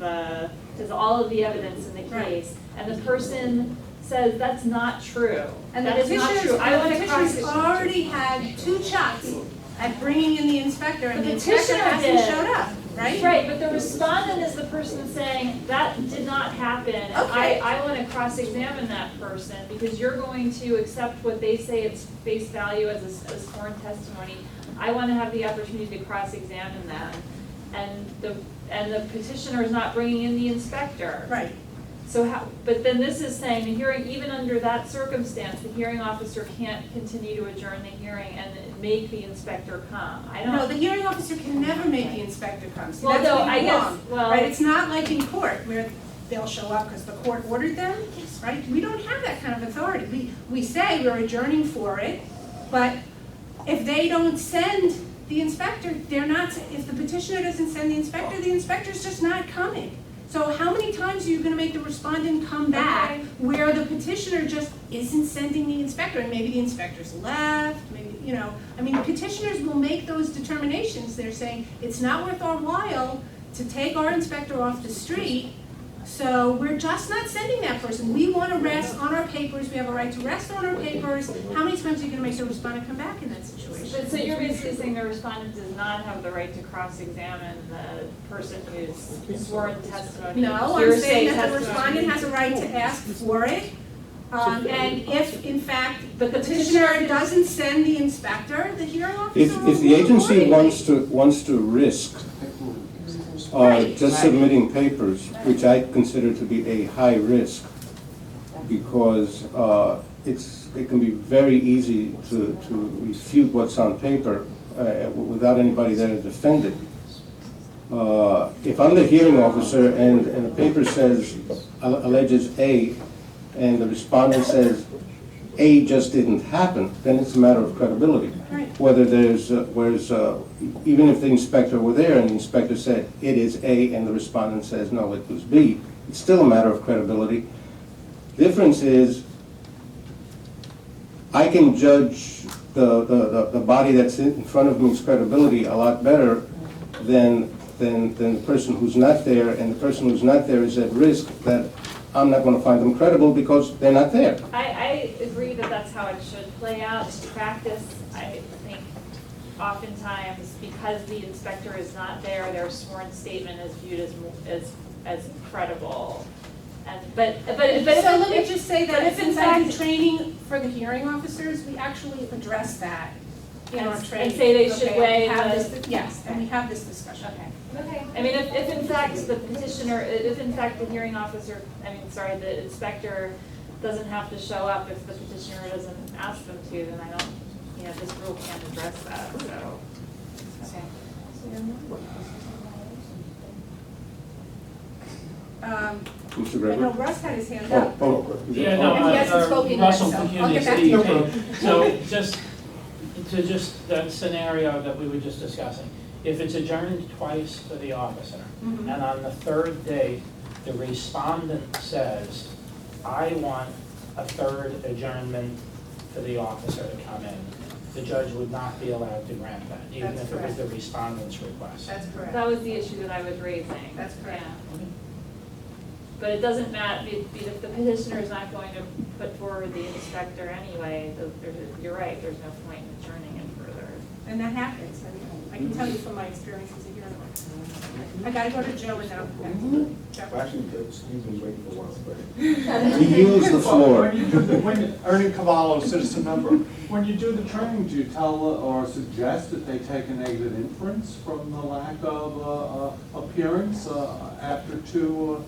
S6: as all of the evidence in the case, and the person says that's not true.
S3: And
S6: That is not true. I want to
S3: petitioner's
S6: cross.
S3: already had 2 shots at bringing in the inspector, and
S6: The
S3: the inspector
S6: petitioner
S3: hasn't
S6: did.
S3: showed up, right?
S6: Right, but the respondent is the person saying, that did not happen. And
S3: Okay.
S6: I want to cross-examine that person because you're going to accept what they say it's face value as sworn testimony. I want to have the opportunity to cross-examine them. And the petitioner is not bringing in the inspector.
S3: Right.
S6: So but then this is saying the hearing, even under that circumstance, the hearing officer can't continue to adjourn the hearing and make the inspector come.
S3: No, the hearing officer can never make the inspector come. See,
S6: Well,
S3: that's
S6: no,
S3: where
S6: I
S3: you're
S6: guess-
S3: wrong,
S6: well-
S3: right? It's not like in court where they'll show up because the court ordered them, right? We don't have that kind of authority. We say we're adjourning for it, but if they don't send the inspector, if the petitioner doesn't send the inspector's just not coming. So how many times are you gonna make the respondent come back
S6: Okay.
S3: where the petitioner just isn't sending the inspector, and maybe the inspector's left, maybe, petitioners will make those determinations. They're saying, it's not worth our while to take our inspector off the street, so we're just not sending that person. We wanna rest on our papers, we have a right to rest on our papers. How many times are you gonna make the respondent come back in that situation?
S6: So you're basically saying the respondent does not have the right to cross-examine the person who's sworn testimony?
S3: No, I'm
S6: hearsay
S3: saying that the
S6: testimony.
S3: respondent has a right to ask for it. And if, in fact, the petitioner doesn't send the inspector, the hearing officer will
S2: If the agency
S3: accordingly.
S2: wants to risk
S3: Right.
S2: just submitting papers, which I consider to be a high risk, because it can be very easy to refute what's on paper without anybody there to defend it. If I'm the hearing officer and the paper says, alleges A, and the respondent says A just didn't happen, then it's a matter of credibility.
S3: Right.
S2: Whether there's, even if the inspector were there and the inspector said it is A and the respondent says no, it was B, it's still a matter of credibility. Difference is, I can judge the body that's in front of me's credibility a lot better than the person who's not there, and the person who's not there is at risk that I'm not gonna find them credible because they're not there.
S6: I agree that that's how it should play out in practice. I think oftentimes, because the inspector is not there, their sworn statement is viewed as credible. And, but
S3: So let me
S6: if-
S3: just say
S6: but
S3: that
S6: if in
S3: since I do
S6: fact-
S3: training for the hearing officers, we actually address that in our
S6: And
S3: training.
S6: say they should
S3: Okay,
S6: weigh
S3: we have
S6: the-
S3: this- Yes, and we have this discussion.
S6: Okay. I mean, if in fact the petitioner, if in fact the hearing officer, the inspector doesn't have to show up if the petitioner doesn't ask them to, then I don't, this rule can't address that, so.
S2: Mr.
S3: I
S2: Gregory?
S3: know Russ had his hand up.
S12: Yeah, no,
S3: And he hasn't spoken yet,
S12: Russell
S3: so I'll
S12: Community
S3: get back to you.
S12: DEP. So just that scenario that we were just discussing. If it's adjourned twice for the officer,
S3: Mhm.
S12: and on the third day, the respondent says, I want a third adjournment for the officer to come in, the judge would not be allowed to grant that, even
S3: That's
S12: if it was
S3: correct.
S12: the respondent's request.
S3: That's correct.
S6: That was the issue that I was raising.
S3: That's correct.
S6: Yeah. But it doesn't matter, if the petitioner is not going to put forward the inspector anyway, you're right, there's no point in adjourning it further.
S3: And that happens. I can tell you from my experience as a hearing officer. I gotta go to Joe and then I'll come back.
S11: Well, actually, excuse me, waiting for one, but.
S2: He yields the floor.
S10: Ernie Cavallo, citizen member, when you do the training, do you tell or suggest that they take a negative inference from the lack of appearance after two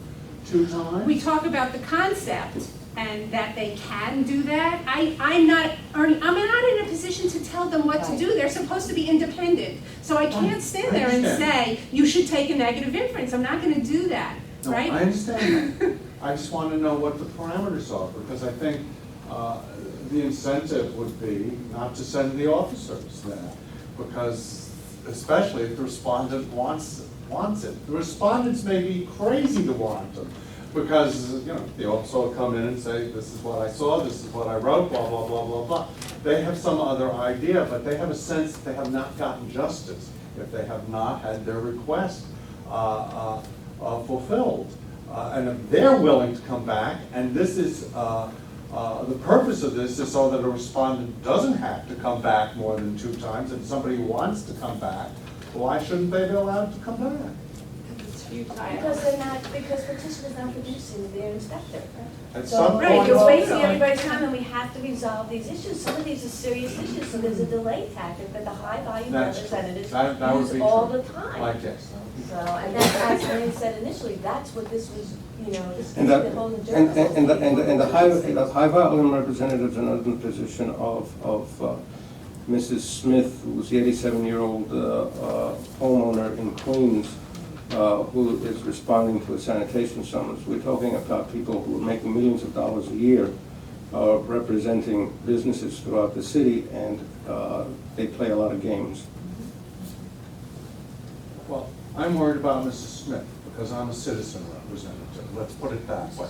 S10: times?
S3: We talk about the concept and that they can do that. I'm not in a position to tell them what to do. They're supposed to be independent. So I can't stand there and say, you should take a negative inference. I'm not gonna do that,
S10: No,
S3: right?
S10: I understand that. I just want to know what the parameters are, because I think the incentive would be not to send the officers there, because especially if the respondent wants it. The respondents may be crazy to want them, because, the officer will come in and say, this is what I saw, this is what I wrote, blah, blah, blah, blah, blah. They have some other idea, but they have a sense that they have not gotten justice if they have not had their request fulfilled. And if they're willing to come back, and this is, the purpose of this is so that a respondent doesn't have to come back more than 2 times, and somebody wants to come back, why shouldn't they be allowed to come back?
S6: It's futile.
S1: Because petitioner's not producing their inspector.
S10: At
S1: So,
S10: some
S1: right,
S10: point,
S1: you're wasting everybody's time and we have to resolve these issues. Some of these are serious issues, so there's a delay tactic that the high volume
S10: That's-
S1: representatives
S10: that would
S1: use
S10: be
S1: all
S10: true.
S1: the time.
S10: Like this.
S1: So, and that's, as Maureen said initially, that's what this was,
S2: And
S1: the whole adjournment.
S2: the high volume representatives are not in the position of Mrs. Smith, who's the 87-year-old homeowner in Queens, who is responding to a sanitation summons. We're talking about people who are making millions of dollars a year, representing businesses throughout the city, and they play a lot of games.
S10: Well, I'm worried about Mrs. Smith, because I'm a citizen representative, let's put it that way.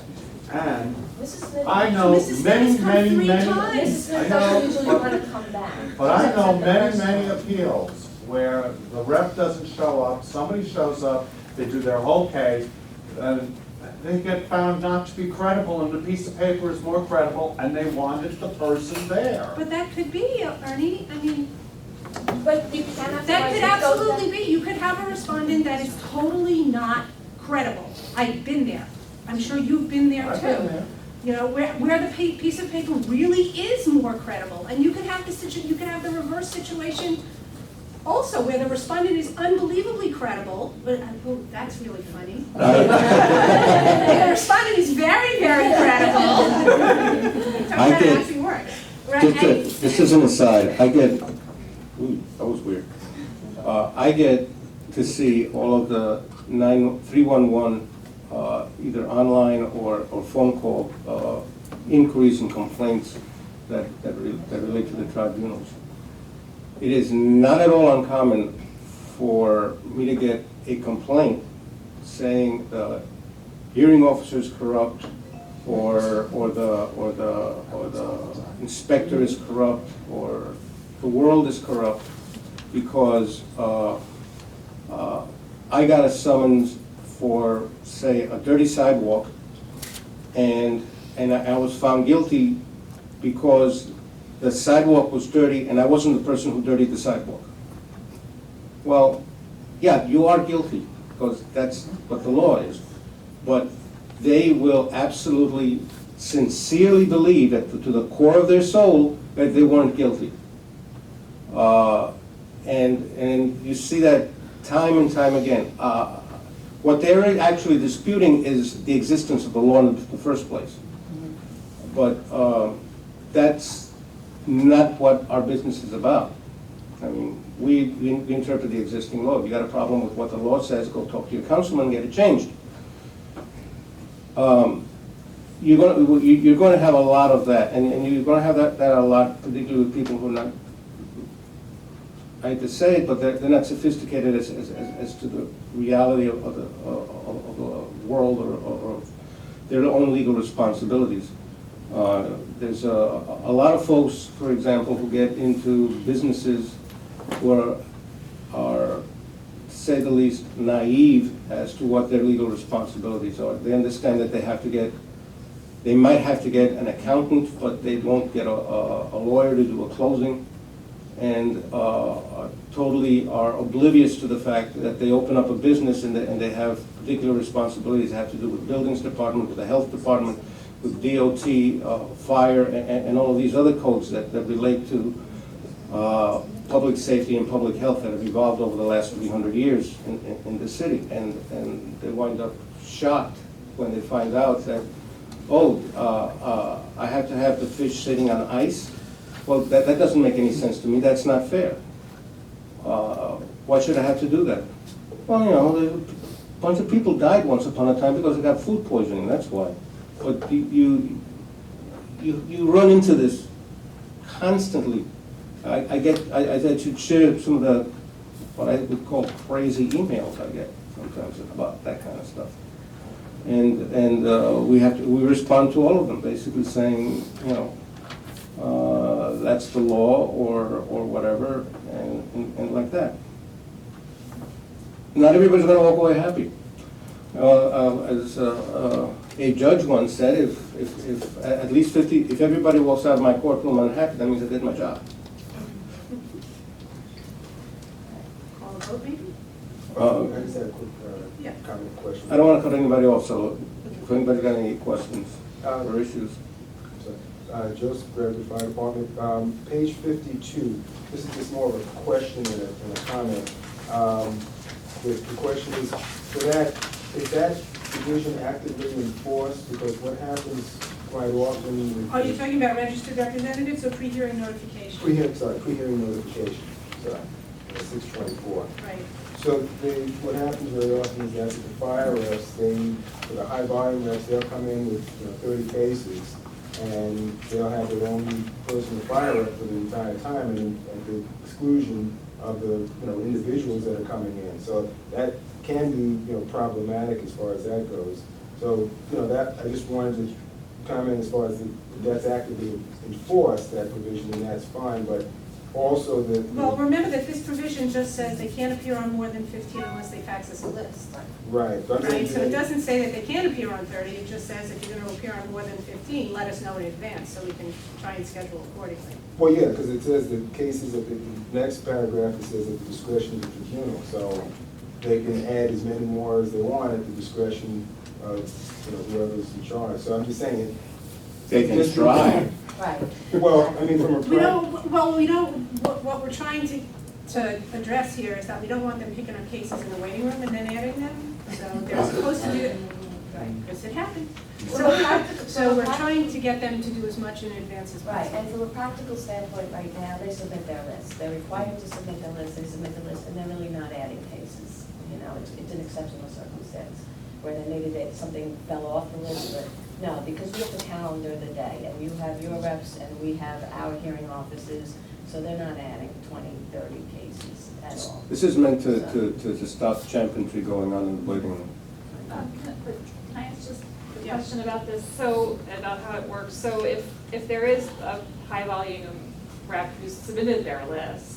S10: And
S1: Mrs. Smith.
S10: I know
S3: Mrs. Smith
S10: many,
S3: has come
S10: many,
S3: 3
S10: many.
S3: times.
S1: Mrs. Smith
S10: I
S1: doesn't
S10: know,
S1: usually
S10: but-
S1: want to come back.
S10: But I know
S1: Except the
S10: many,
S1: first
S10: many
S1: time.
S10: appeals where the rep doesn't show up, somebody shows up, they do their whole case, and they get found not to be credible, and the piece of paper is more credible, and they wanted the person there.
S3: But that could be, Ernie,
S1: But you cannot.
S3: that could absolutely be. You could have a respondent that is totally not credible. I've been there. I'm sure you've been there
S10: I've
S3: too.
S10: been there.
S3: Where the piece of paper really is more credible. And you could have you could have the reverse situation also, where the respondent is unbelievably credible, but, that's really funny. The respondent is very, very credible.
S2: I did. This is an aside, I get, ooh, that was weird. I get to see all of the 311, either online or phone call inquiries and complaints that relate to the tribunals. It is not at all uncommon for me to get a complaint saying the hearing officer is corrupt, or the inspector is corrupt, or the world is corrupt, because I got a summons for, say, a dirty sidewalk, and I was found guilty because the sidewalk was dirty and I wasn't the person who dirtied the sidewalk. Well, yeah, you are guilty, because that's what the law is. But they will absolutely sincerely believe that to the core of their soul that they weren't guilty. And you see that time and time again. What they're actually disputing is the existence of the law in the first place. But that's not what our business is about. I mean, we interpret the existing law. If you got a problem with what the law says, go talk to your councilman and get it changed. You're going to have a lot of that, and you're going to have that a lot, particularly with people who are not, I hate to say it, but they're not sophisticated as to the reality of the world or their own legal responsibilities. There's a lot of folks, for example, who get into businesses who are, to say the least, naive as to what their legal responsibilities are. They understand that they might have to get an accountant, but they won't get a lawyer to do a closing, and totally are oblivious to the fact that they open up a business and they have particular responsibilities that have to do with buildings department, with the health department, with DOT, fire, and all of these other codes that relate to public safety and public health that have evolved over the last 300 years in the city. And they wind up shocked when they find out that, I have to have the fish sitting on ice. Well, that doesn't make any sense to me. That's not fair. Why should I have to do that? Well, a bunch of people died once upon a time because they got food poisoning, that's why. But you run into this constantly. I should share some of the, what I would call crazy emails I get sometimes about that kind of stuff. And we respond to all of them, basically saying, that's the law or whatever, and like that. Not everybody's going to walk away happy. As a judge once said, if at least 50, if everybody walks out of my courtroom unhappy, that means I did my job.
S3: Call a vote, maybe?
S8: I just had a quick
S3: Yeah.
S8: comment question.
S2: I don't want to cut anybody off, so if anybody's got any questions or issues.
S8: Joseph Gregory, Fire Department. Page 52, this is just more of a question and a comment. The question is, is that division actively enforced? Because what happens quite often with...
S3: Are you talking about registered representatives or pre-hearing notification?
S8: Pre-hearing notification, 624.
S3: Right.
S8: So what happens very often is that the fire refs, for the high volume refs, they'll come in with 30 cases, and they'll have their own personal fire rep for the entire time, and at the exclusion of the individuals that are coming in. So that can be problematic as far as that goes. So that I just wanted to comment as far as that's actively enforced, that provision, and that's fine. But also that...
S3: Well, remember that this provision just says they can't appear on more than 15 unless they fax us a list.
S8: Right.
S3: Right, so it doesn't say that they can't appear on 30, it just says if you're going to appear on more than 15, let us know in advance so we can try and schedule accordingly.
S8: Well, yeah, because it says the cases of the next paragraph, it says at the discretion of the tribunal. So they can add as many more as they want at the discretion of whoever's in charge. So I'm just saying...
S2: They can try.
S1: Right.
S8: Well, I mean, from a...
S3: What we're trying to address here is that we don't want them picking up cases in the waiting room and then adding them. So they're supposed to do, Right, because it happened.
S1: From a practical-
S3: So we're trying to get them to do as much in advance as
S1: Right,
S3: possible.
S1: and from a practical standpoint, right now, they submit their list. They're required to submit their list, they submit the list, and they're really not adding cases. You know, it's an exceptional circumstance, where then maybe something fell off the list, but no, because we have to calendar the day, and you have your reps, and we have our hearing officers, so they're not adding 20, 30 cases at all.
S2: This is meant to stop championship going on in the waiting room.
S6: Can I ask just a
S3: Yeah.
S6: question about this? So, about how it works. So if there is a high volume rep who's submitted their list,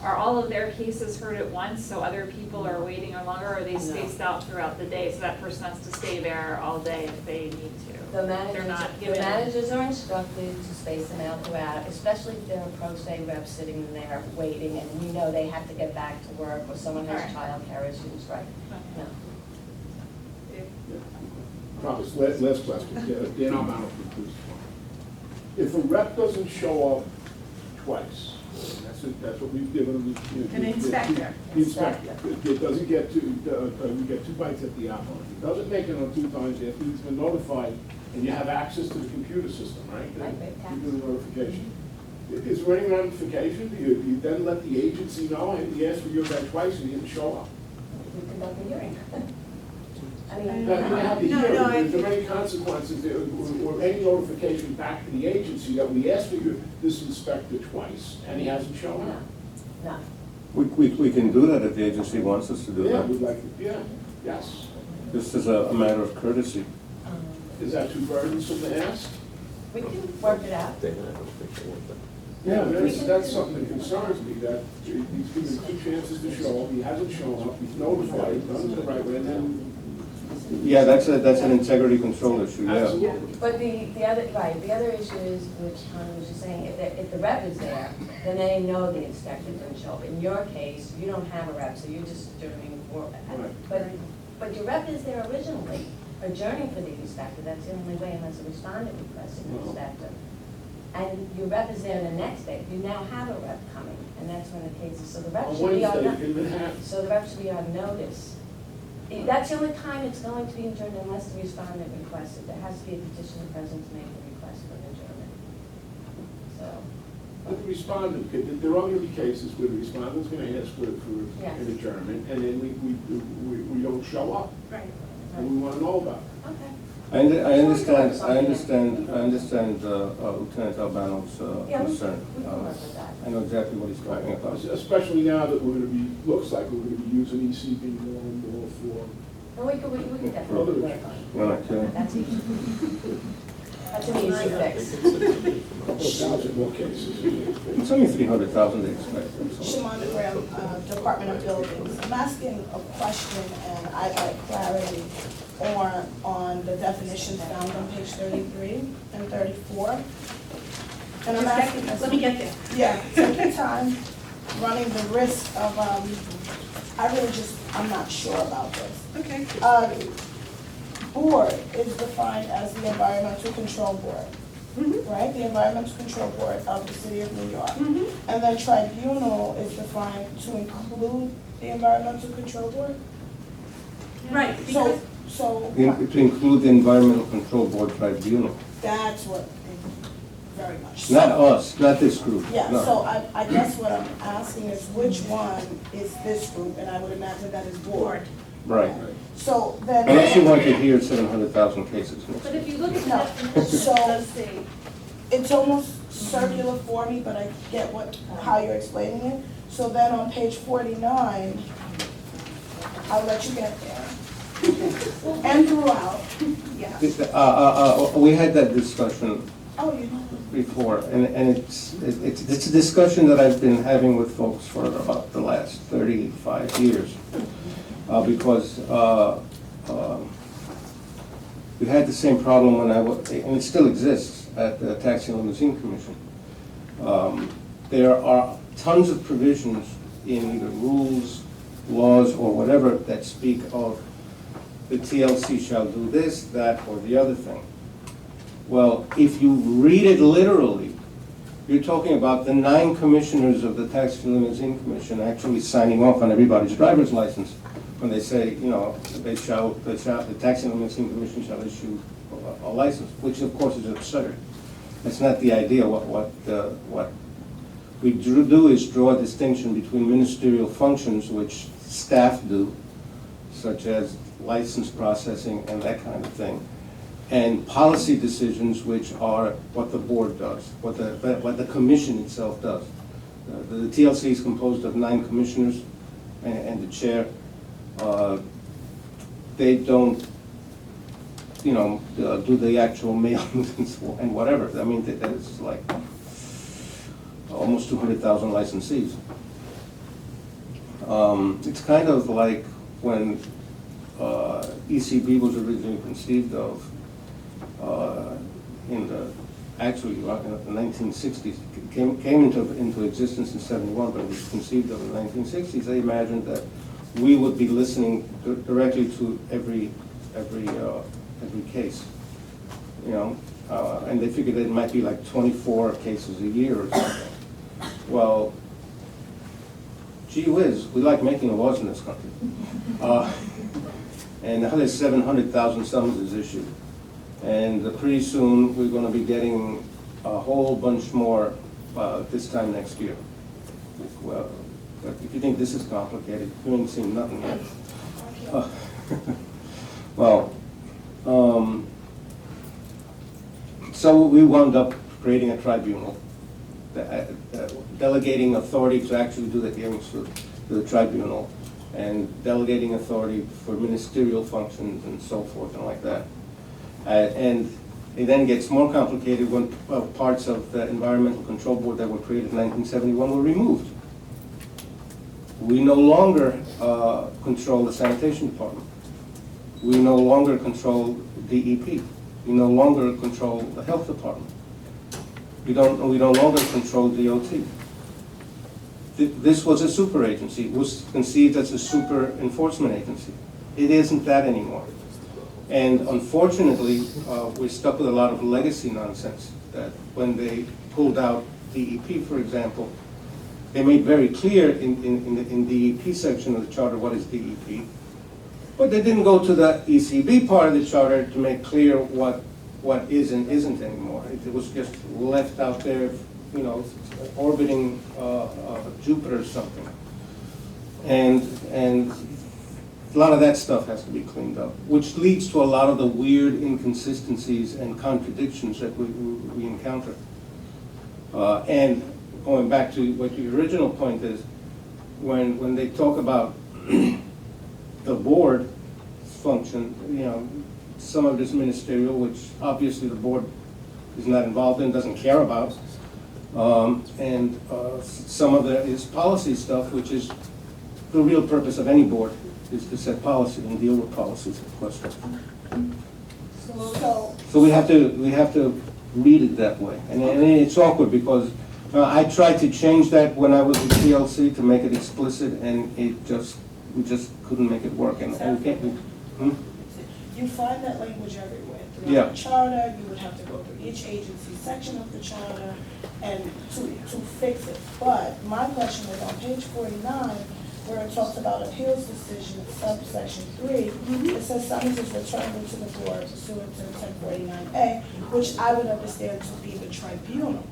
S6: are all of their cases heard at once, so other people are waiting or longer, or are they
S1: No.
S6: spaced out throughout the day, so that person has to stay there all day if they need to?
S1: The
S6: They're not
S1: the
S6: given.
S1: managers are instructed to space them out throughout, especially if they're a pro se rep sitting there waiting, and we know they have to get back to work, or someone has
S6: Alright.
S1: childcare issues, right? No.
S9: Promise, last question, Dan Albano from the police department. If a rep doesn't show up twice, that's what we've given them.
S3: An inspector.
S9: The inspector, it doesn't get we get 2 bites at the apple. If it doesn't make it on 2 times after he's been notified, and you have access to the computer system, right?
S1: Right, right.
S9: You do the notification. Is there any ramification? Do you then let the agency know, hey, we asked for your guy twice and he didn't show up?
S1: We conduct a hearing. I mean.
S9: Now, you have to
S3: No,
S9: hear,
S3: no, I
S9: is there
S3: think-
S9: any consequences or any notification back to the agency that we asked for this inspector twice and he hasn't shown
S1: No,
S9: up?
S1: no.
S2: We can do that if the agency wants us to do
S9: Yeah,
S2: that.
S9: we'd like, yeah, yes.
S2: This is a matter of courtesy.
S9: Is that too burdensome to ask?
S1: We can work it out.
S9: Yeah, that's something that concerns me, that he's given 2 chances to show up, he hasn't shown up, he's notified, done it the right way, and then.
S2: Yeah, that's an integrity control issue, yeah.
S9: Absolutely.
S1: But the other issue is, which Hannah was just saying, if the rep is there, then they know the inspector didn't show up. In your case, you don't have a rep, so you're just adjourning for,
S9: Right.
S1: but your rep is there originally, adjourning for the inspector, that's the only way unless a respondent requests an
S9: Well.
S1: inspector. And your rep is there the next day, you now have a rep coming, and that's when the case is, so the rep
S9: On
S1: should be on,
S9: Wednesday in Manhattan.
S1: so the rep should be on notice. That's the only time it's going to be adjourned unless the respondent requests it. There has to be a petitioner present to make the request for an adjournment. So,
S9: But the respondent, there are going to be cases where the respondent's going to ask for
S1: Yes.
S9: an adjournment, and then we don't show up,
S3: Right.
S9: and we want to know about it.
S1: okay.
S2: I understand Lieutenant Albano's
S1: Yeah, we
S2: concern.
S1: can work with that.
S2: I know exactly what he's talking about.
S9: Especially now that we're going to be, looks like we're going to be using ECB more and more for.
S1: And we can definitely work on it.
S2: You're not kidding.
S1: That's easy. That's an easy fix.
S9: A couple of thousand more cases.
S2: It's only 300,000 they expect. so.
S5: Shimon Graham, Department of Buildings. I'm asking a question, and I'd like clarity on the definitions found on page 33 and 34. And I'm asking this.
S3: Let me get there.
S5: Yeah, take your time, running the risk of, I'm not sure about this.
S3: Okay.
S5: Board is defined as the Environmental Control Board, right? The Environmental Control Board of the City of New York. And then tribunal is defined to include the Environmental Control Board?
S3: Right, because,
S5: So,
S2: To include the Environmental Control Board Tribunal.
S5: that's what, very much.
S2: Not us, not this group.
S5: Yeah,
S2: no.
S5: so I guess what I'm asking is which one is this group? And I would imagine that is board.
S2: Right.
S5: So then.
S2: Unless you want to hear 700,000 cases next
S3: but
S2: year.
S3: if you look at the
S5: No.
S3: definition,
S5: So-
S3: it does say,
S5: It's almost circular for me, but I get how you're explaining it. So then on page 49, I'll let you get there. And throughout,
S3: yeah.
S2: We had that discussion
S5: oh, you know.
S2: before, and it's a discussion that I've been having with folks for about the last 35 years. Because we had the same problem when and it still exists at the Taxi and Limousine Commission. There are tons of provisions in either rules, laws, or whatever that speak of the TLC shall do this, that, or the other thing. Well, if you read it literally, you're talking about the 9 commissioners of the Taxi and Limousine Commission actually signing off on everybody's driver's license. when they say, you know, the Taxing and Leasing Commission shall issue a license, which of course is absurd. That's not the idea. What we do is draw a distinction between ministerial functions, which staff do, such as license processing and that kind of thing, and policy decisions, which are what the board does, what the commission itself does. The TLC is composed of 9 commissioners and the chair. They don't, you know, do the actual mailings and whatever. I mean, that's like almost 200,000 licensees. It's kind of like when ECB was originally conceived of in the 1960s. It came into existence in 71, but it was conceived of in the 1960s. They imagined that we would be listening directly to every case, you know, and they figured it might be like 24 cases a year or something. Well, gee whiz, we like making laws in this country. And now there's 700,000 summonses issued. And pretty soon, we're going to be getting a whole bunch more this time next year. Well, if you think this is complicated, you ain't seen nothing yet. Well, so we wound up creating a tribunal, delegating authority to actually do the hearings to the tribunal, and delegating authority for ministerial functions and so forth and like that. And it then gets more complicated when parts of the Environmental Control Board that were created in 1971 were removed. We no longer control the sanitation department. We no longer control DEP. We no longer control the health department. We no longer control DOT. This was a super agency. It was conceived as a super enforcement agency. It isn't that anymore. And unfortunately, we're stuck with a lot of legacy nonsense that when they pulled out DEP, for example, they made very clear in the DEP section of the charter what is DEP, but they didn't go to the ECB part of the charter to make clear what is and isn't anymore. It was just left out there, you know, orbiting Jupiter or something. And a lot of that stuff has to be cleaned up, which leads to a lot of the weird inconsistencies and contradictions that we encounter. And going back to what your original point is, when they talk about the board function, you know, some of it is ministerial, which obviously the board is not involved in, doesn't care about. And some of it is policy stuff, which is the real purpose of any board, is to set policy and deal with policies, of course. So we have to read it that way, and it's awkward because I tried to change that when I was at TLC to make it explicit, and we just couldn't make it work. And we can't.
S5: You find that language everywhere.
S2: Yeah.
S5: Throughout the charter, you would have to go through each agency section of the charter and to fix it. But my question is on page 49, where it talks about appeals decision, subsection 3, it says summons is returned to the board pursuant to 1049A, which I would understand to be the tribunal.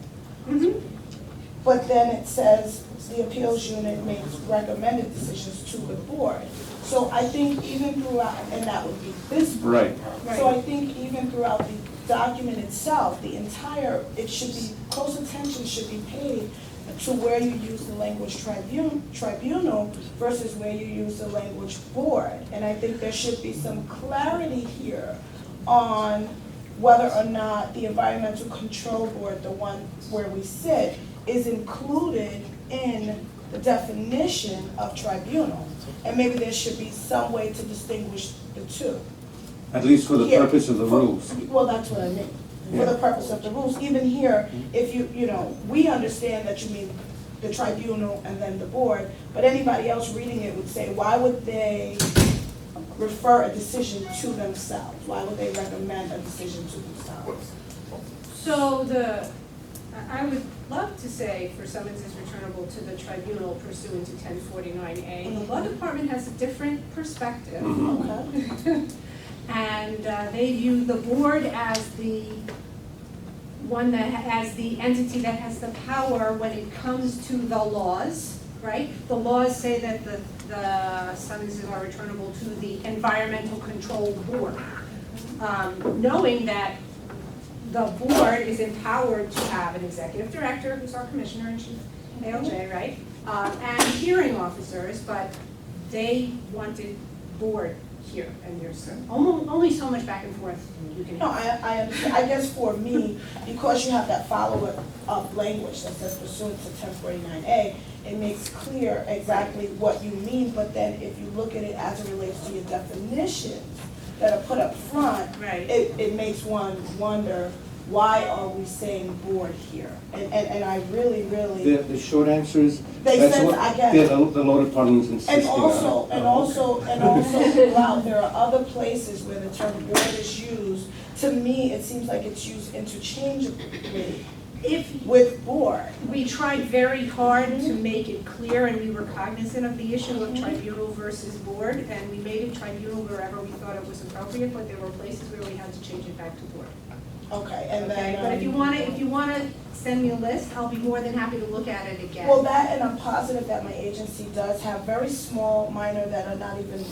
S5: But then it says the appeals unit makes recommended decisions to the board. So I think even throughout, and that would be this board.
S2: Right.
S5: So I think even throughout the document itself, the entire, close attention should be paid to where you use the language tribunal versus where you use the language board. And I think there should be some clarity here on whether or not the Environmental Control Board, the one where we sit, is included in the definition of tribunal. And maybe there should be some way to distinguish the two.
S2: At least for the
S5: Here,
S2: purpose of the rules.
S5: Well, that's what I mean. For the purpose of the rules, even here, if we understand that you mean the tribunal and then the board, but anybody else reading it would say, why would they refer a decision to themselves? Why would they recommend a decision to themselves?
S3: So I would love to say for summonses returnable to the tribunal pursuant to 1049A. The law department has a different perspective.
S5: Okay.
S3: And they view the board as the one that has the entity that has the power when it comes to the laws, right? The laws say that the summonses are returnable to the Environmental Control Board. Knowing that the board is empowered to have an executive director, who's our commissioner and chief ALJ, right? And hearing officers, but they wanted board here, and there's only so much back and forth you can
S5: No,
S3: have.
S5: I understand. I guess for me, because you have that follow-up language that says pursuant to 1049A, it makes clear exactly what you mean, but then if you look at it as it relates to your definitions that are put up front,
S3: Right.
S5: it makes one wonder, why are we saying board here? And I really,
S2: The short answer is,
S5: They
S2: that's
S5: said-
S2: what,
S5: I get
S2: yeah,
S5: it.
S2: the law department's insisting
S5: And
S2: on.
S5: also, throughout, there are other places where the term board is used. To me, it seems like it's used interchangeably
S3: If
S5: with board.
S3: we tried very hard to make it clear, and we were cognizant of the issue of tribunal versus board, and we made it tribunal wherever we thought it was appropriate, but there were places where we had to change it back to board.
S5: Okay, and
S3: Okay,
S5: then.
S3: but if you wanna send me a list, I'll be more than happy to look at it again.
S5: Well, that, and I'm positive that my agency does have very small, minor, that are not even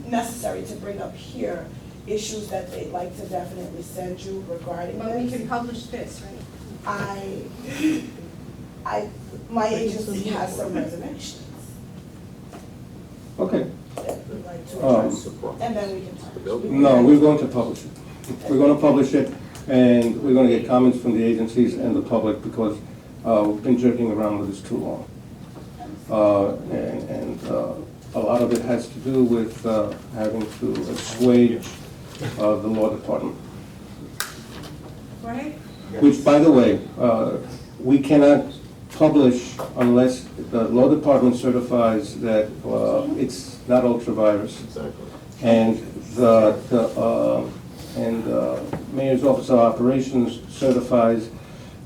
S5: necessary to bring up here, issues that they'd like to definitely send you regarding
S3: But we
S5: this.
S3: can publish this, right?
S5: My agency has some reservations
S2: Okay,
S5: that we'd like to address,
S2: Um,
S5: and then we can talk.
S2: no, we're going to publish it. We're gonna publish it, and we're gonna get comments from the agencies and the public, because we've been jerking around with this too long. And a lot of it has to do with having to assuage the law department.
S3: Go ahead.
S2: Which, by the way, we cannot publish unless the law department certifies that it's not ultra-virus.
S9: Exactly.
S2: And the Mayor's Office of Operations certifies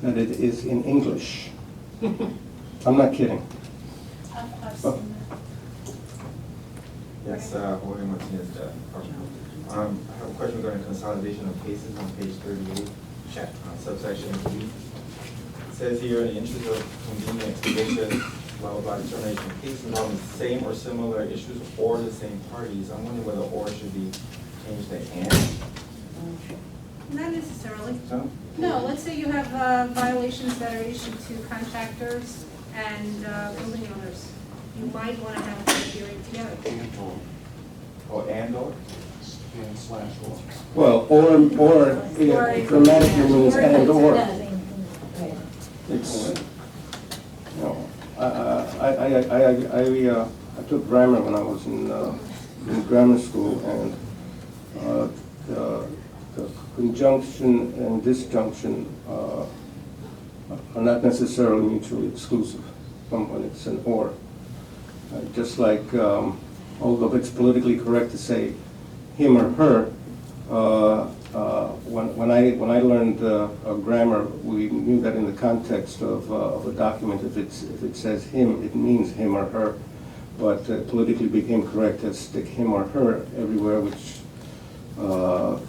S2: that it is in English. I'm not kidding.
S11: Yes, Jorge Martinez, I have a question regarding consolidation of cases on page 38.
S3: Sure.
S11: Subsection B. It says here, in the interest of convenient expedition, blah, blah, blah, determination of cases involving the same or similar issues or the same parties. I'm wondering whether or should be changed to and.
S3: Not necessarily.
S11: No?
S3: No, let's say you have violations that are issued to contractors and building owners. You might want to have a public hearing together.
S11: Or and or?
S10: And slash or.
S2: Well, or grammatically means and or. It's, you know, I took grammar when I was in grammar school, and the conjunction and disjunction are not necessarily mutually exclusive when it's an or. Just like, although it's politically correct to say him or her, when I learned grammar, we knew that in the context of a document, if it says him, it means him or her. But politically became correct to stick him or her everywhere, which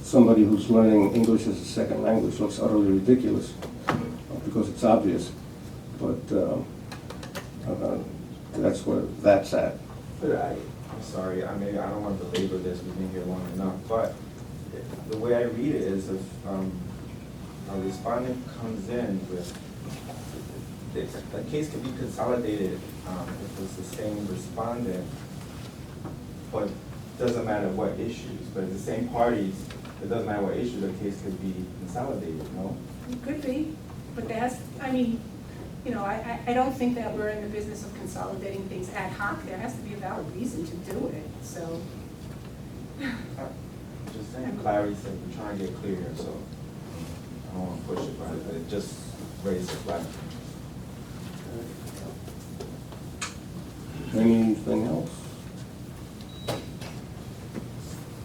S2: somebody who's learning English as a second language looks utterly ridiculous because it's obvious. But that's where that's at.
S11: But I'm sorry, maybe I don't want to belabor this, we've been here long enough, but the way I read it is if a respondent comes in with, the case can be consolidated if it's the same respondent, but doesn't matter what issues, but if the same parties, it doesn't matter what issue, the case could be consolidated, no?
S3: It could be, but that's, I mean, you know, I don't think that we're in the business of consolidating things ad hoc. There has to be a valid reason to do it, so.
S11: Just saying, Clary said we're trying to get clear, so I don't want to push it, but it just raised the flag.
S2: Anything else?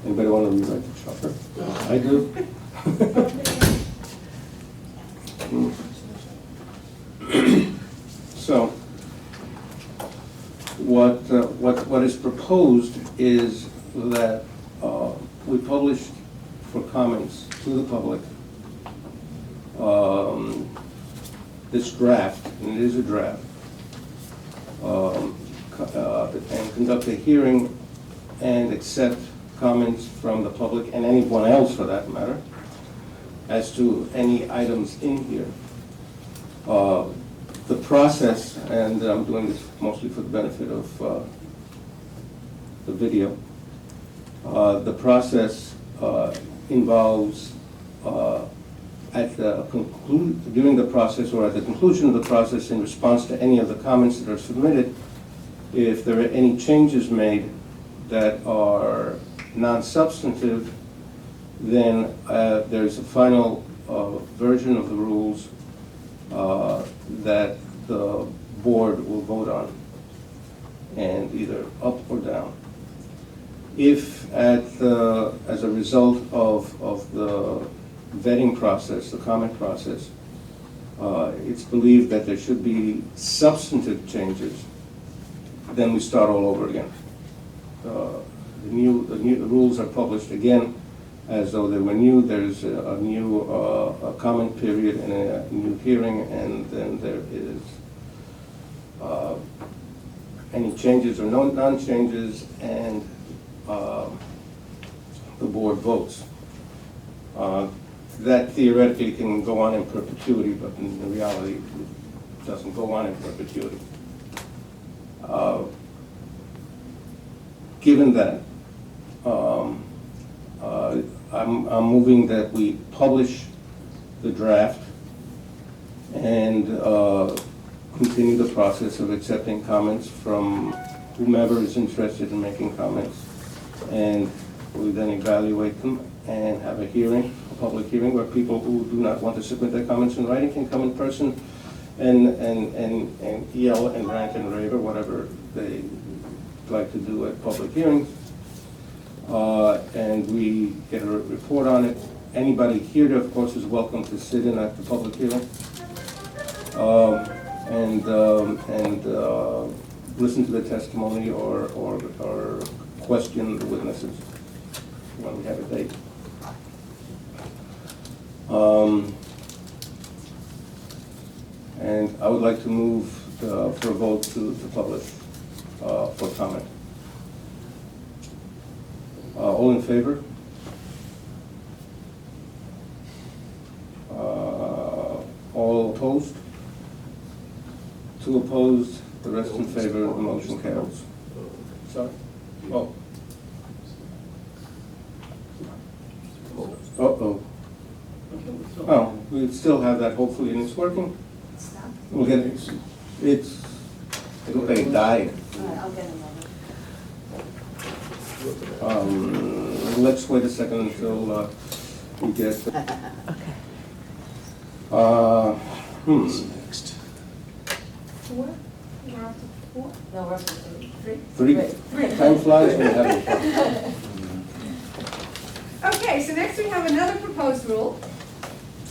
S2: Anybody want to rewrite the charter? I do. proposed is that we publish for comments to the public this draft, and it is a draft, and conduct a hearing and accept comments from the public and anyone else for that matter as to any items in here. The process, and I'm doing this mostly for the benefit of the video, the process involves during the process or at the conclusion of the process, in response to any of the comments that are submitted, if there are any changes made that are non-substantive, then there's a final version of the rules that the board will vote on, and either up or down. If as a result of the vetting process, the comment process, it's believed that there should be substantive changes, then we start all over again. The rules are published again as though they were new. There's a new comment period and a new hearing, and then there is any changes or non-changes, and the board votes. That theoretically can go on in perpetuity, but in reality, it doesn't go on in perpetuity. Given that, I'm moving that we publish the draft and continue the process of accepting comments from whomever is interested in making comments, and we then evaluate them and have a hearing, a public hearing, where people who do not want to submit their comments in writing can come in person and yell and rant and rave or whatever they like to do at public hearings. And we get a report on it. Anybody here, of course, is welcome to sit in at the public hearing and listen to the testimony or question the witnesses when we have a date. And I would like to move for a vote to publish for comment. All in favor? All opposed? 2 opposed, the rest in favor, the motion carries. Sorry? Oh. Uh-oh. Oh, we still have that hopefully, and it's working. We'll get it. It looked like it died.
S1: I'll get another.
S2: Let's wait a second until we get.
S1: Okay.
S2: Next.
S3: 4? We're up to 4?
S1: No, we're up to 3.
S2: 3. Time flies when you're having fun.
S3: Okay, so next we have another proposed rule.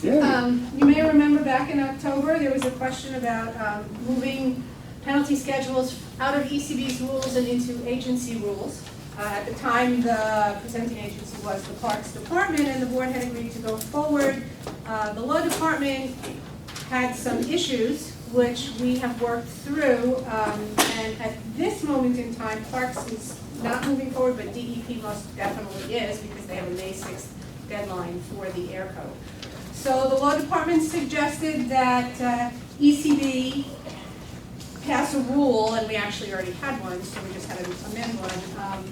S2: Yeah.
S3: You may remember back in October, there was a question about moving penalty schedules out of ECB's rules and into agency rules. At the time, the presenting agency was the Parks Department, and the board had agreed to go forward. The Law Department had some issues, which we have worked through, and at this moment in time, Parks is not moving forward, but DEP most definitely is, because they have a May 6th deadline for the air code. So the Law Department suggested that ECB pass a rule, and we actually already had one, so we just had to amend one,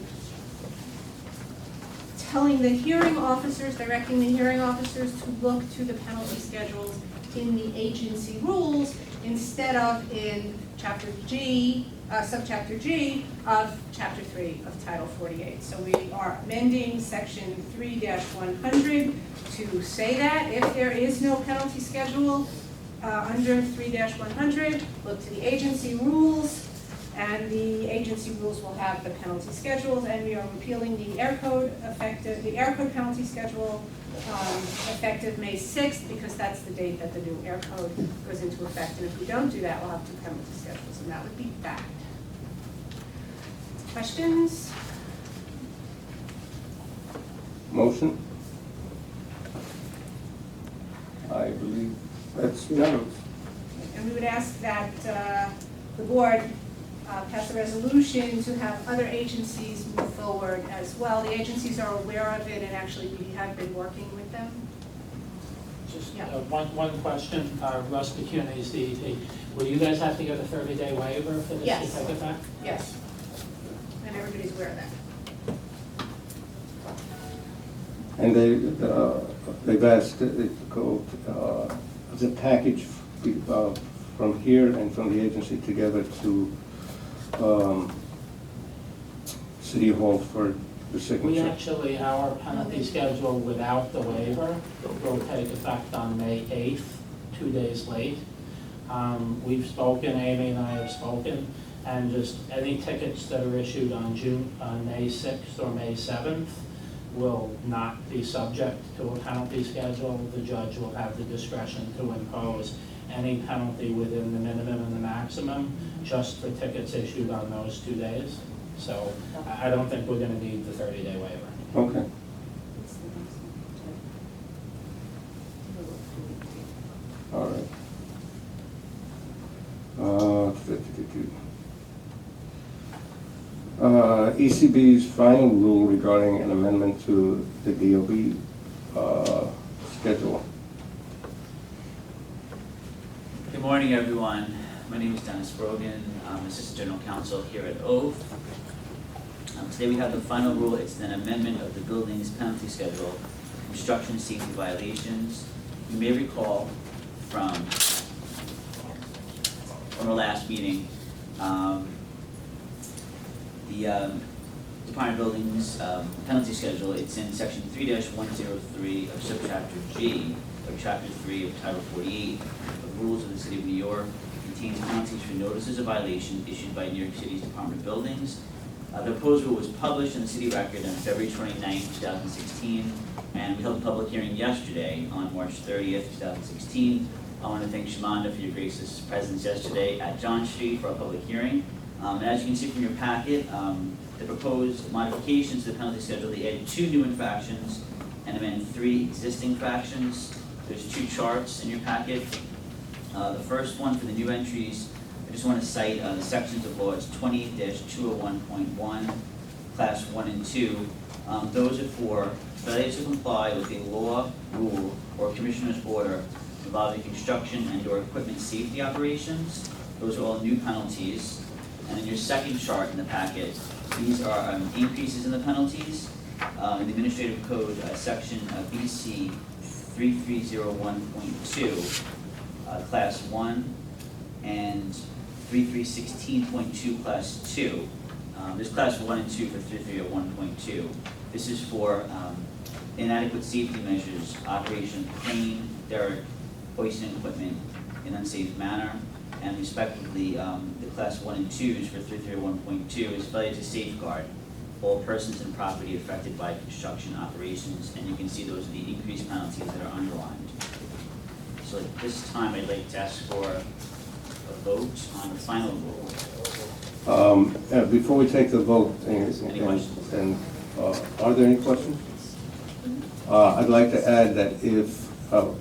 S3: telling the hearing officers, directing the hearing officers to look to the penalty schedules in the agency rules instead of in Chapter G, Subchapter G of Chapter 3 of Title 48. So we are amending Section 3-100 to say that if there is no penalty schedule under 3-100, look to the agency rules, and the agency rules will have the penalty schedules, and we are repealing the air code penalty schedule effective May 6th, because that's the date that the new air code goes into effect. And if we don't do that, we'll have 2 penalty schedules, and that would be bad. questions?
S2: Motion? I believe that's unanimous.
S3: And we would ask that the board pass a resolution to have other agencies move forward as well. The agencies are aware of it, and actually we have been working with them.
S12: Just
S3: Yeah.
S12: one question, Russ McCune, DEP. Will you guys have to get a 30-day waiver for this to
S3: Yes.
S12: take effect?
S3: Yes. And everybody's aware of that.
S2: And they've asked it to go as a package from here and from the agency together to City Hall for the
S12: We
S2: signature.
S12: actually, our penalty schedule without the waiver will take effect on May 8th, 2 days late. We've spoken, Amy and I have spoken, and just any tickets that are issued on May 6th or May 7th will not be subject to a penalty schedule. The judge will have the discretion to impose any penalty within the minimum and the maximum, just for tickets issued on those 2 days. So I don't think we're gonna need the 30-day waiver.
S2: Okay. All right. ECB's final rule regarding an amendment to the DOB schedule.
S13: Good morning, everyone. My name is Dennis Brogan. I'm Assistant General Counsel here at Oath. Today we have the final rule. It's an amendment of the building's penalty schedule, construction safety violations. You may recall from our last meeting, the Department of Buildings penalty schedule. It's in section 3-103 of subchapter G of chapter 3 of Title 48 of Rules of the City of New York. It contains penalties for notices of violation issued by New York City's Department of Buildings. The proposed rule was published in the City Record on February 29, 2016, and we held a public hearing yesterday on March 30th, 2016. I want to thank Shamanda for your gracious presence yesterday at John Street for our public hearing. And as you can see from your packet, the proposed modifications to the penalty schedule, they added 2 new infractions and amended 3 existing infractions. There's 2 charts in your packet. The first one for the new entries, I just want to cite the sections of law. It's 20-201.1, class 1 and 2. Those are for failure to comply with a law, rule, or commissioner's order involving construction and/or equipment safety operations. Those are all new penalties. And in your second chart in the packet, these are increases in the penalties. In the Administrative Code, section BC 3301.2, class 1, and 3316.2, class 2. There's class 1 and 2 for 3301.2. This is for inadequate safety measures, operation of crane, derrick, hoisting equipment in unsafe manner, and respectively, the class 1 and 2s for 331.2 is failure to safeguard all persons and property affected by construction operations, and you can see those are the increased penalties that are underlined. So at this time, I'd like to ask for a vote on the final rule.
S2: Before we take the vote,
S13: Any questions?
S2: are there any questions? I'd like to add that if,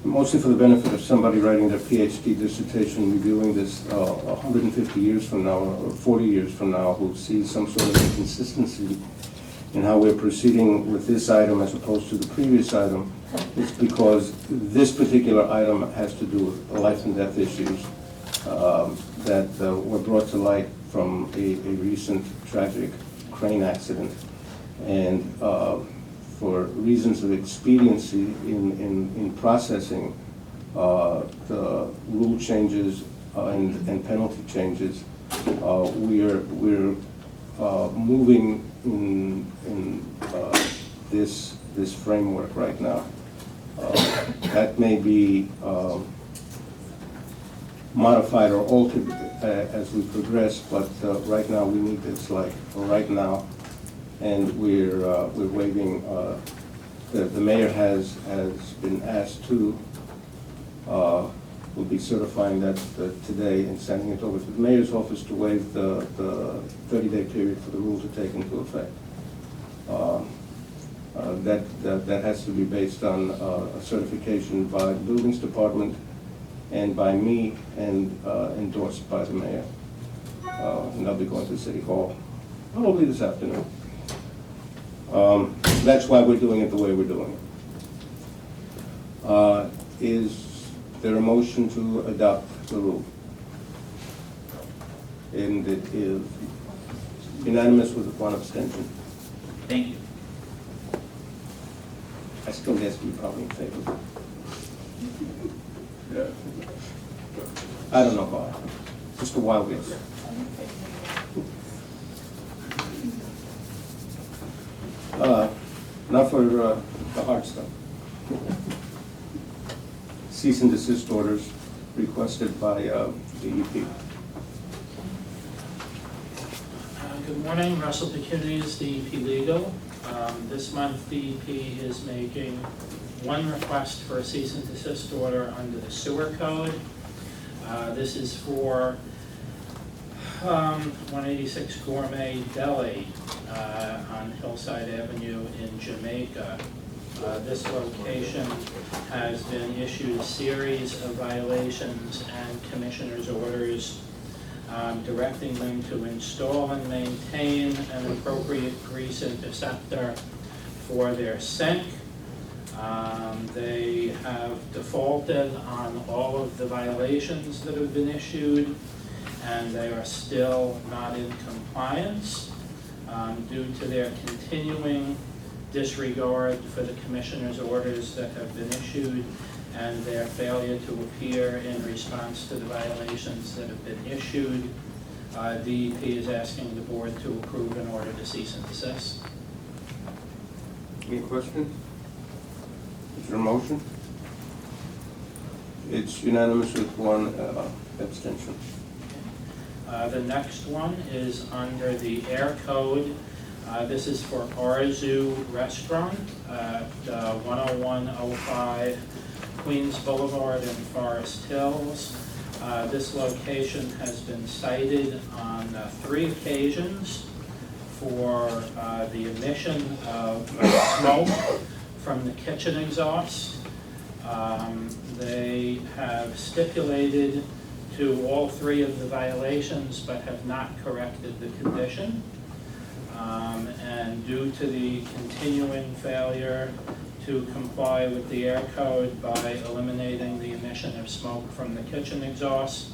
S2: mostly for the benefit of somebody writing their PhD dissertation, reviewing this 150 years from now, or 40 years from now, who sees some sort of inconsistency in how we're proceeding with this item as opposed to the previous item, it's because this particular item has to do with life and death issues that were brought to light from a recent tragic crane accident. And for reasons of expediency in processing the rule changes and penalty changes, we're moving in this framework right now. That may be modified or altered as we progress, but right now we need this like right now. And we're waiving, the mayor has been asked to will be certifying that today and sending it over to the mayor's office to waive the 30-day period for the rule to take into effect. That has to be based on a certification by the buildings department and by me and endorsed by the mayor. And I'll be going to City Hall probably this afternoon. That's why we're doing it the way we're doing it. Is there a motion to adopt the rule? And it is unanimous with one abstention.
S13: Thank you.
S2: I still guess you're probably in favor.
S9: Yeah.
S2: I don't know why. Just a wild guess. Now for the hard stuff. Cease and desist orders requested by DEP.
S12: Good morning, Russell Picunides, DEP Legal. This month, DEP is making one request for a cease and desist order under the sewer code. This is for 186 Gourmet Deli on Hillside Avenue in Jamaica. This location has been issued a series of violations and commissioner's orders directing them to install and maintain an appropriate grease interceptor for their sink. They have defaulted on all of the violations that have been issued, and they are still not in compliance due to their continuing disregard for the commissioner's orders that have been issued and their failure to appear in response to the violations that have been issued. DEP is asking the board to approve an order to cease and desist.
S2: Any questions? Is there a motion? It's unanimous with one abstention.
S12: The next one is under the air code. This is for Arzu Restaurant at 10105 Queens Boulevard in Forest Hills. This location has been cited on 3 occasions for the emission of smoke from the kitchen exhaust. They have stipulated to all 3 of the violations but have not corrected the condition. And due to the continuing failure to comply with the air code by eliminating the emission of smoke from the kitchen exhaust,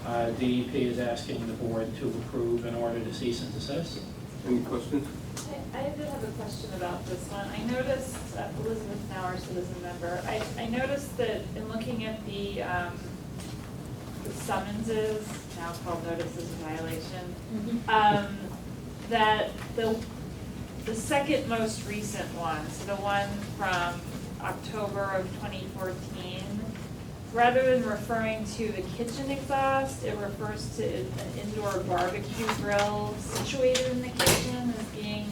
S12: DEP is asking the board to approve an order to cease and desist.
S2: Any questions?
S6: I did have a question about this one. I noticed, Elizabeth Nauer, citizen member, I noticed that in looking at the summonses, now called notices of violation, that the second most recent one, so the one from October of 2014, rather than referring to the kitchen exhaust, it refers to an indoor barbecue grill situated in the kitchen as being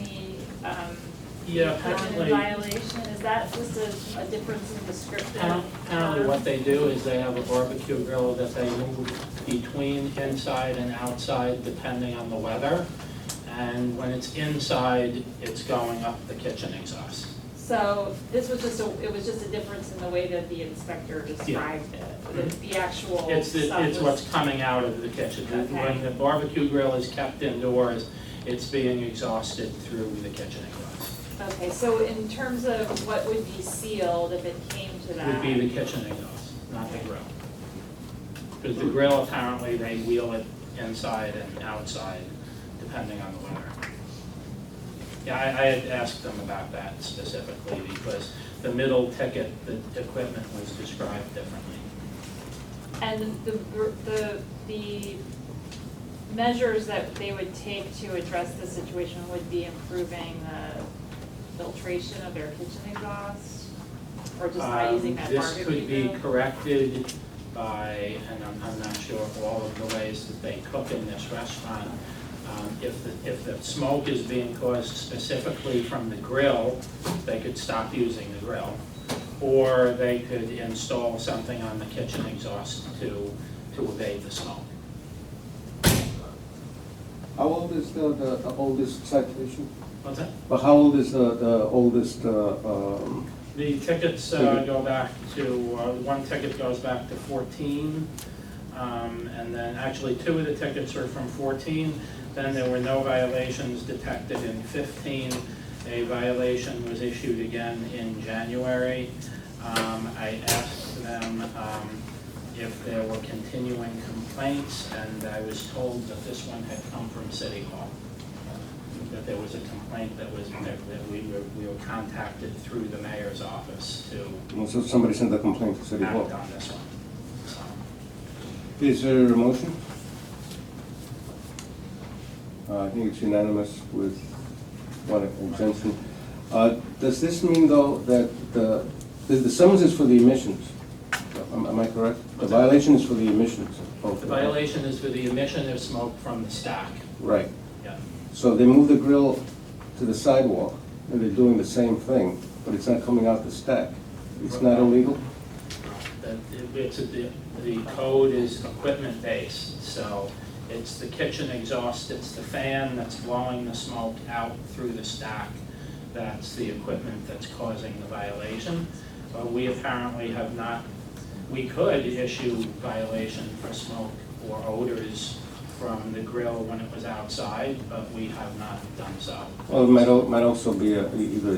S6: the
S12: Apparently,
S6: violation. Is that just a difference in description?
S12: apparently what they do is they have a barbecue grill that they move between inside and outside depending on the weather. And when it's inside, it's going up the kitchen exhaust.
S6: So this was just it was just a difference in the way that the inspector described it. The actual
S12: It's
S6: stuff was-
S12: what's coming out of the kitchen.
S6: Okay.
S12: When the barbecue grill is kept indoors, it's being exhausted through the kitchen exhaust.
S6: Okay, so in terms of what would be sealed if it came to that?
S12: Would be the kitchen exhaust, not the grill. Because the grill, apparently, they wheel it inside and outside, depending on the weather. Yeah, I had asked them about that specifically, because the middle ticket, the equipment was described differently.
S6: And the measures that they would take to address the situation would be improving the filtration of their kitchen exhaust? Or just by using that
S12: This
S6: barbecue
S12: could be
S6: grill?
S12: corrected by, and I'm not sure of all of the ways that they cook in this restaurant. If the smoke is being caused specifically from the grill, they could stop using the grill. or they could install something on the kitchen exhaust to evade the smoke.
S2: How old is the oldest citation?
S12: What's that?
S2: But how old is the oldest,
S12: The tickets go back to, one ticket goes back to 14, and then actually 2 of the tickets are from 14. Then there were no violations detected in 15. A violation was issued again in January. I asked them if there were continuing complaints, and I was told that this one had come from City Hall. That there was a complaint that we were contacted through the mayor's office to
S2: so somebody sent a complaint to City Hall?
S12: act on this one. So,
S2: Is there a motion? I think it's unanimous with one exemption. Does this mean, though, that the summons is for the emissions? Am I correct? The violation is for the emissions.
S12: the violation is for the emission of smoke from the stack.
S2: Right.
S12: Yeah.
S2: So they move the grill to the sidewalk, and they're doing the same thing, but it's not coming out the stack. It's not illegal?
S12: The code is equipment-based, so it's the kitchen exhaust, it's the fan that's blowing the smoke out through the stack. That's the equipment that's causing the violation. But we apparently have not, we could issue violation for smoke or odors from the grill when it was outside, but we have not done so.
S2: Well, it might also be either,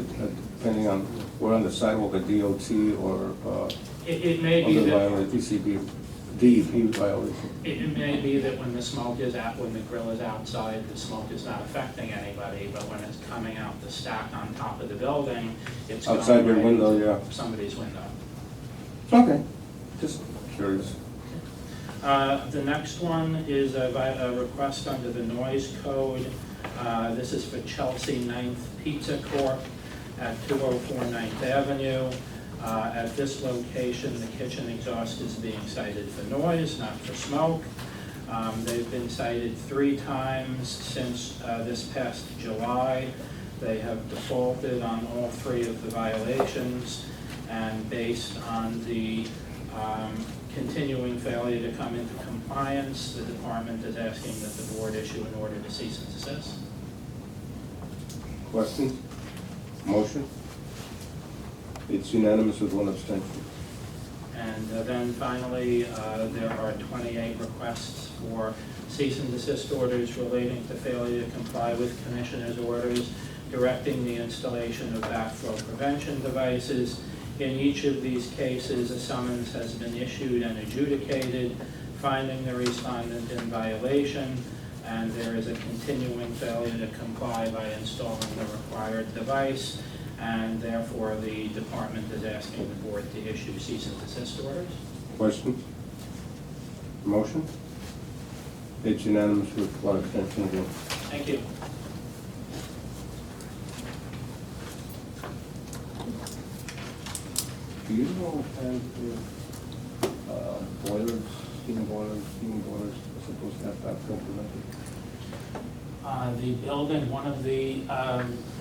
S2: depending on, we're on the sidewalk, a DOT or
S12: It may be
S2: other
S12: that,
S2: violation, DEP violation.
S12: it may be that when the smoke is out, when the grill is outside, the smoke is not affecting anybody, but when it's coming out the stack on top of the building, it's going
S2: Outside your
S12: right
S2: window,
S12: into
S2: yeah.
S12: somebody's window.
S2: Okay, just curious.
S12: The next one is a request under the noise code. This is for Chelsea 9th Pizza Corp. At 204 9th Avenue. At this location, the kitchen exhaust is being cited for noise, not for smoke. They've been cited 3 times since this past July. They have defaulted on all 3 of the violations, and based on the continuing failure to come into compliance, the department is asking that the board issue an order to cease and desist.
S2: Questions? Motion? It's unanimous with 1 abstention.
S12: And then finally, there are 28 requests for cease and desist orders relating to failure to comply with commissioner's orders directing the installation of backflow prevention devices. In each of these cases, a summons has been issued and adjudicated, finding the respondent in violation, and there is a continuing failure to comply by installing the required device, and therefore the department is asking the board to issue cease and desist orders.
S2: Question? Motion? It's unanimous with 1 abstention again.
S12: Thank you.
S2: Do you know if boilers, steam boilers are supposed to have backflow prevention?
S12: The building, one of the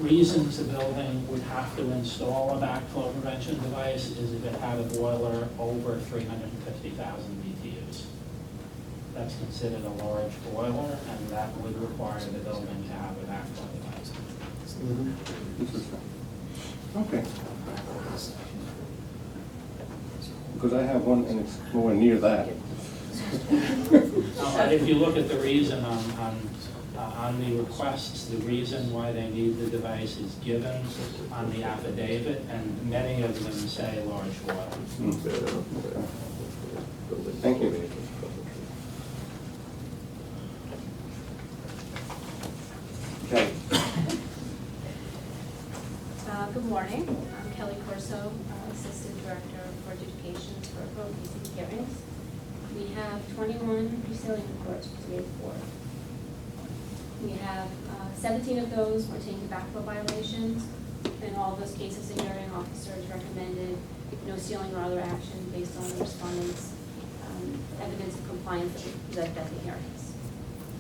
S12: reasons the building would have to install a backflow prevention device is if it had a boiler over 350,000 BTUs. That's considered a large boiler, and that would require the building to have a backflow device.
S2: Interesting. Okay. Because I have one and it's nowhere near that.
S12: If you look at the reason on the requests, the reason why they need the device is given on the affidavit, and many of them say large boiler.
S2: Thank you. Okay.
S14: Good morning. I'm Kelly Corso, Assistant Director for Adjudication for Appropriate Hearings. We have 21 resealing reports to be for. We have 17 of those pertaining to backflow violations. In all of those cases, the hearing officers recommended no sealing or other action based on the respondent's evidence of compliance that was presented at the hearings.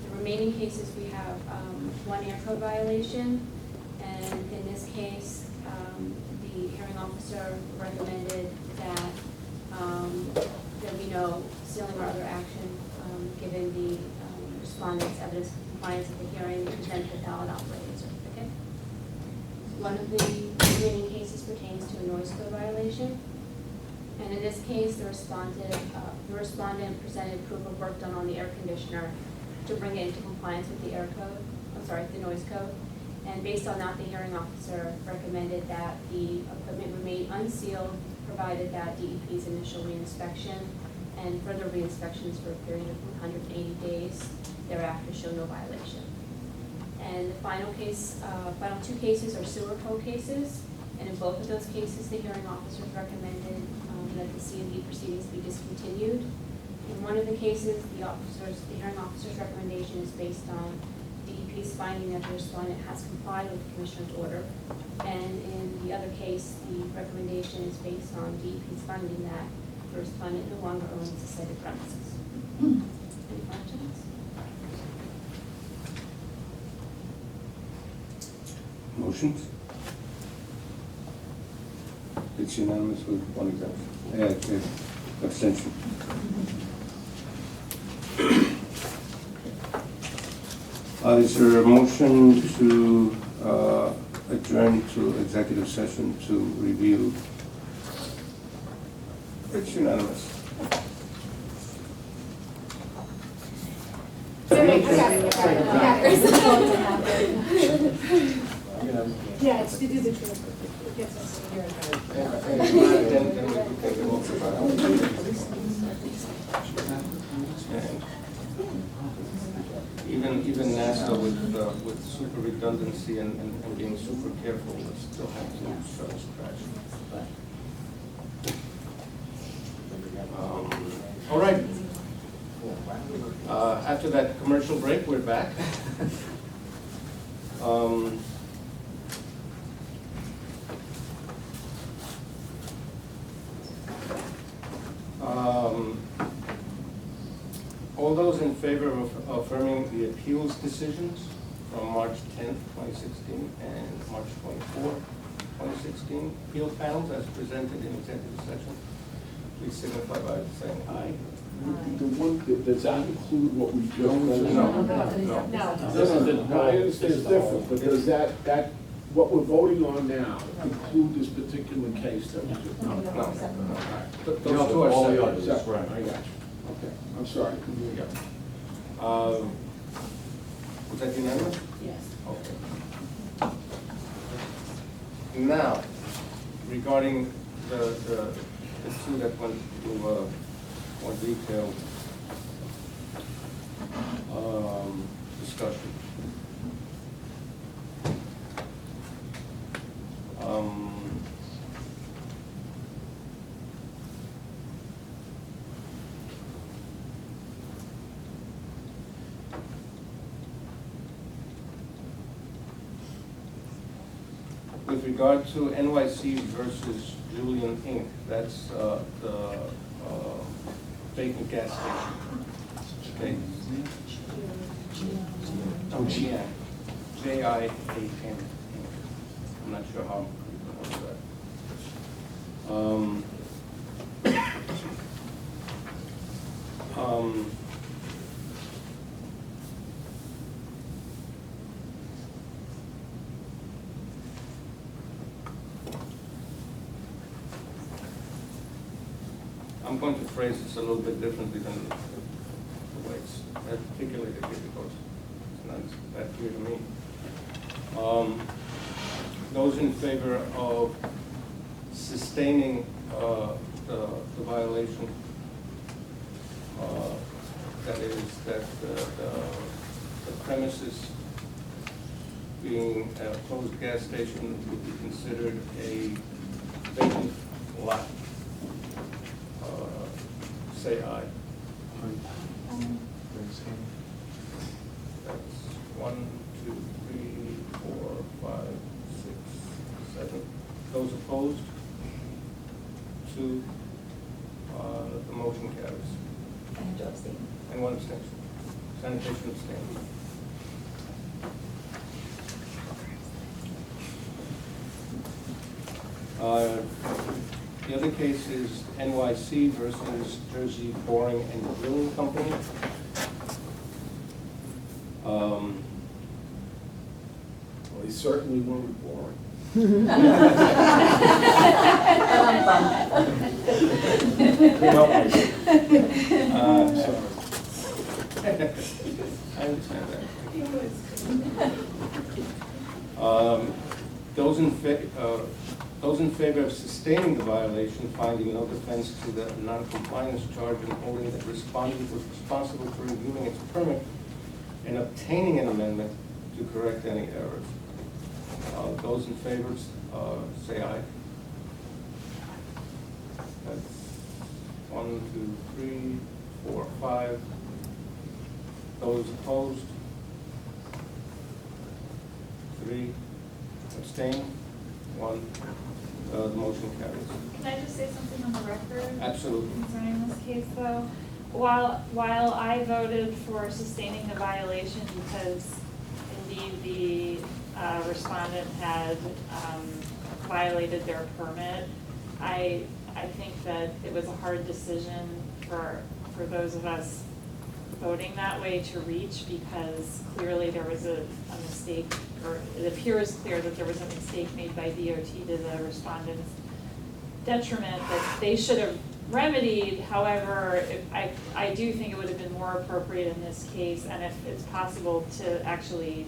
S14: The remaining cases, we have 1 air code violation, and in this case, the the hearing officer recommended that there be no sealing or other action, given the respondent's evidence of compliance at the hearing and present a valid operating certificate. One of the remaining cases pertains to a noise code violation. And in this case, the respondent presented proof of work done on the air conditioner to bring it into compliance with the the noise code. And based on that, the hearing officer recommended that the equipment remain unsealed, provided that DEP's initial reinspection and further reinspections for a period of 180 days thereafter show no violation. And the final two cases are sewer code cases, and in both of those cases, the hearing officers recommended that the C&D proceedings be discontinued. In one of the cases, the hearing officer's recommendation is based on DEP's finding that the respondent has complied with the commissioner's order, and in the other case, the recommendation is based on DEP's finding that the respondent no longer owns the cited premises. Any questions?
S2: Motions? It's unanimous with one exemption. Abstention. Is there a motion to adjourn to executive session to review? It's unanimous.
S3: Yeah, it's to do the trip.
S2: Even NASA with super redundancy and being super careful, we still have to shuttle crash. All right. After that commercial break, we're back. All those in favor of affirming the appeals decisions from March 10th, 2016 and March 24th, 2016, appeal panels as presented in executive session, please signify by saying aye.
S9: The one, does that include what we just mentioned?
S2: No.
S9: I understand it's different, but does that, what we're voting on now include this particular case that we just?
S2: No. Those two
S10: No,
S2: are
S10: all the
S2: separate.
S10: others.
S9: Separate, I got you. Okay, I'm sorry.
S2: Was that unanimous?
S5: Yes.
S2: Okay. Now, regarding the two that went to more detailed discussion. With regard to NYC versus Julian Inc., that's the vacant gas station. Okay. Oh, GM. J-I-A-N. I'm not sure how I'm going to pronounce that. I'm going to phrase this a little bit differently than the way it's articulated here because it's not that clear to me. Those in favor of sustaining the violation, that is that the premises being a closed gas station would be considered a vacant lot. Say aye. That's 1, 2, 3, 4, 5, 6, 7. Those opposed? 2. The motion carries.
S4: And to abstain.
S2: And 1 abstention. Sanitation abstained. case is NYC versus Jersey Boring and Drilling Company.
S9: Well, he certainly weren't boring. I'm sorry.
S2: I understand that. Those in favor of sustaining the violation, finding no defense to the non-compliance charge, and holding that respondent was responsible for reviewing its permit and obtaining an amendment to correct any errors. Those in favor, say aye. That's 1, 2, 3, 4, 5. Those opposed? 3. Abstain? 1. The motion carries.
S6: Can I just say something on the record?
S2: Absolutely.
S6: Concerning this case though? While I voted for sustaining the violation because indeed the respondent had violated their permit, I think that it was a hard decision for those of us voting that way to reach, because clearly there was a mistake, or it appears clear that there was a mistake made by DOT to the respondent's detriment that they should have remedied. However, I do think it would have been more appropriate in this case, and if it's possible to actually,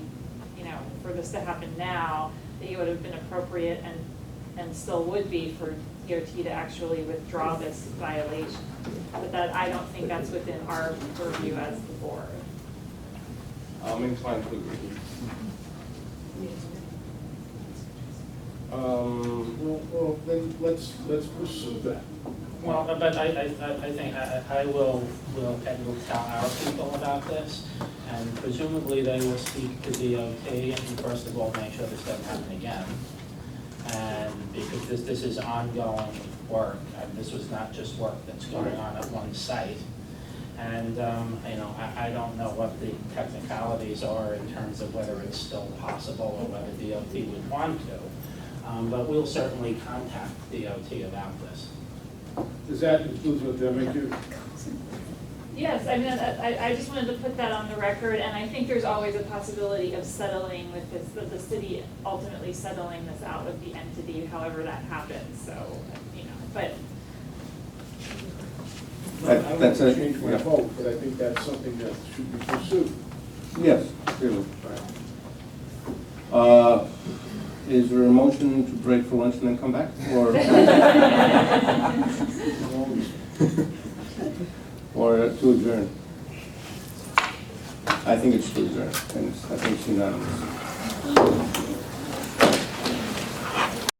S6: for this to happen now, I think it would have been appropriate and still would be for DOT to actually withdraw this violation. But that, I don't think that's within our purview as the board.
S2: I'm inclined to agree.
S9: Well, then let's pursue that.
S12: Well, but I think I will tell our people about this, and presumably they will speak to DOT and first of all, make sure this doesn't happen again. And because this is ongoing work, and this was not just work that's going on at one site. And, I don't know what the technicalities are in terms of whether it's still possible or whether DOT would want to. But we'll certainly contact DOT about this.
S9: Does that include what they make you?
S6: Yes, I just wanted to put that on the record, and I think there's always a possibility of settling with this, of the city ultimately settling this out with the entity, however that happens, so, but.
S9: I don't change my vote, but I think that's something that should be pursued.
S2: Yes, clearly. Is there a motion to break for lunch and then come back, or? Or to adjourn? I think it's to adjourn, and I think it's unanimous.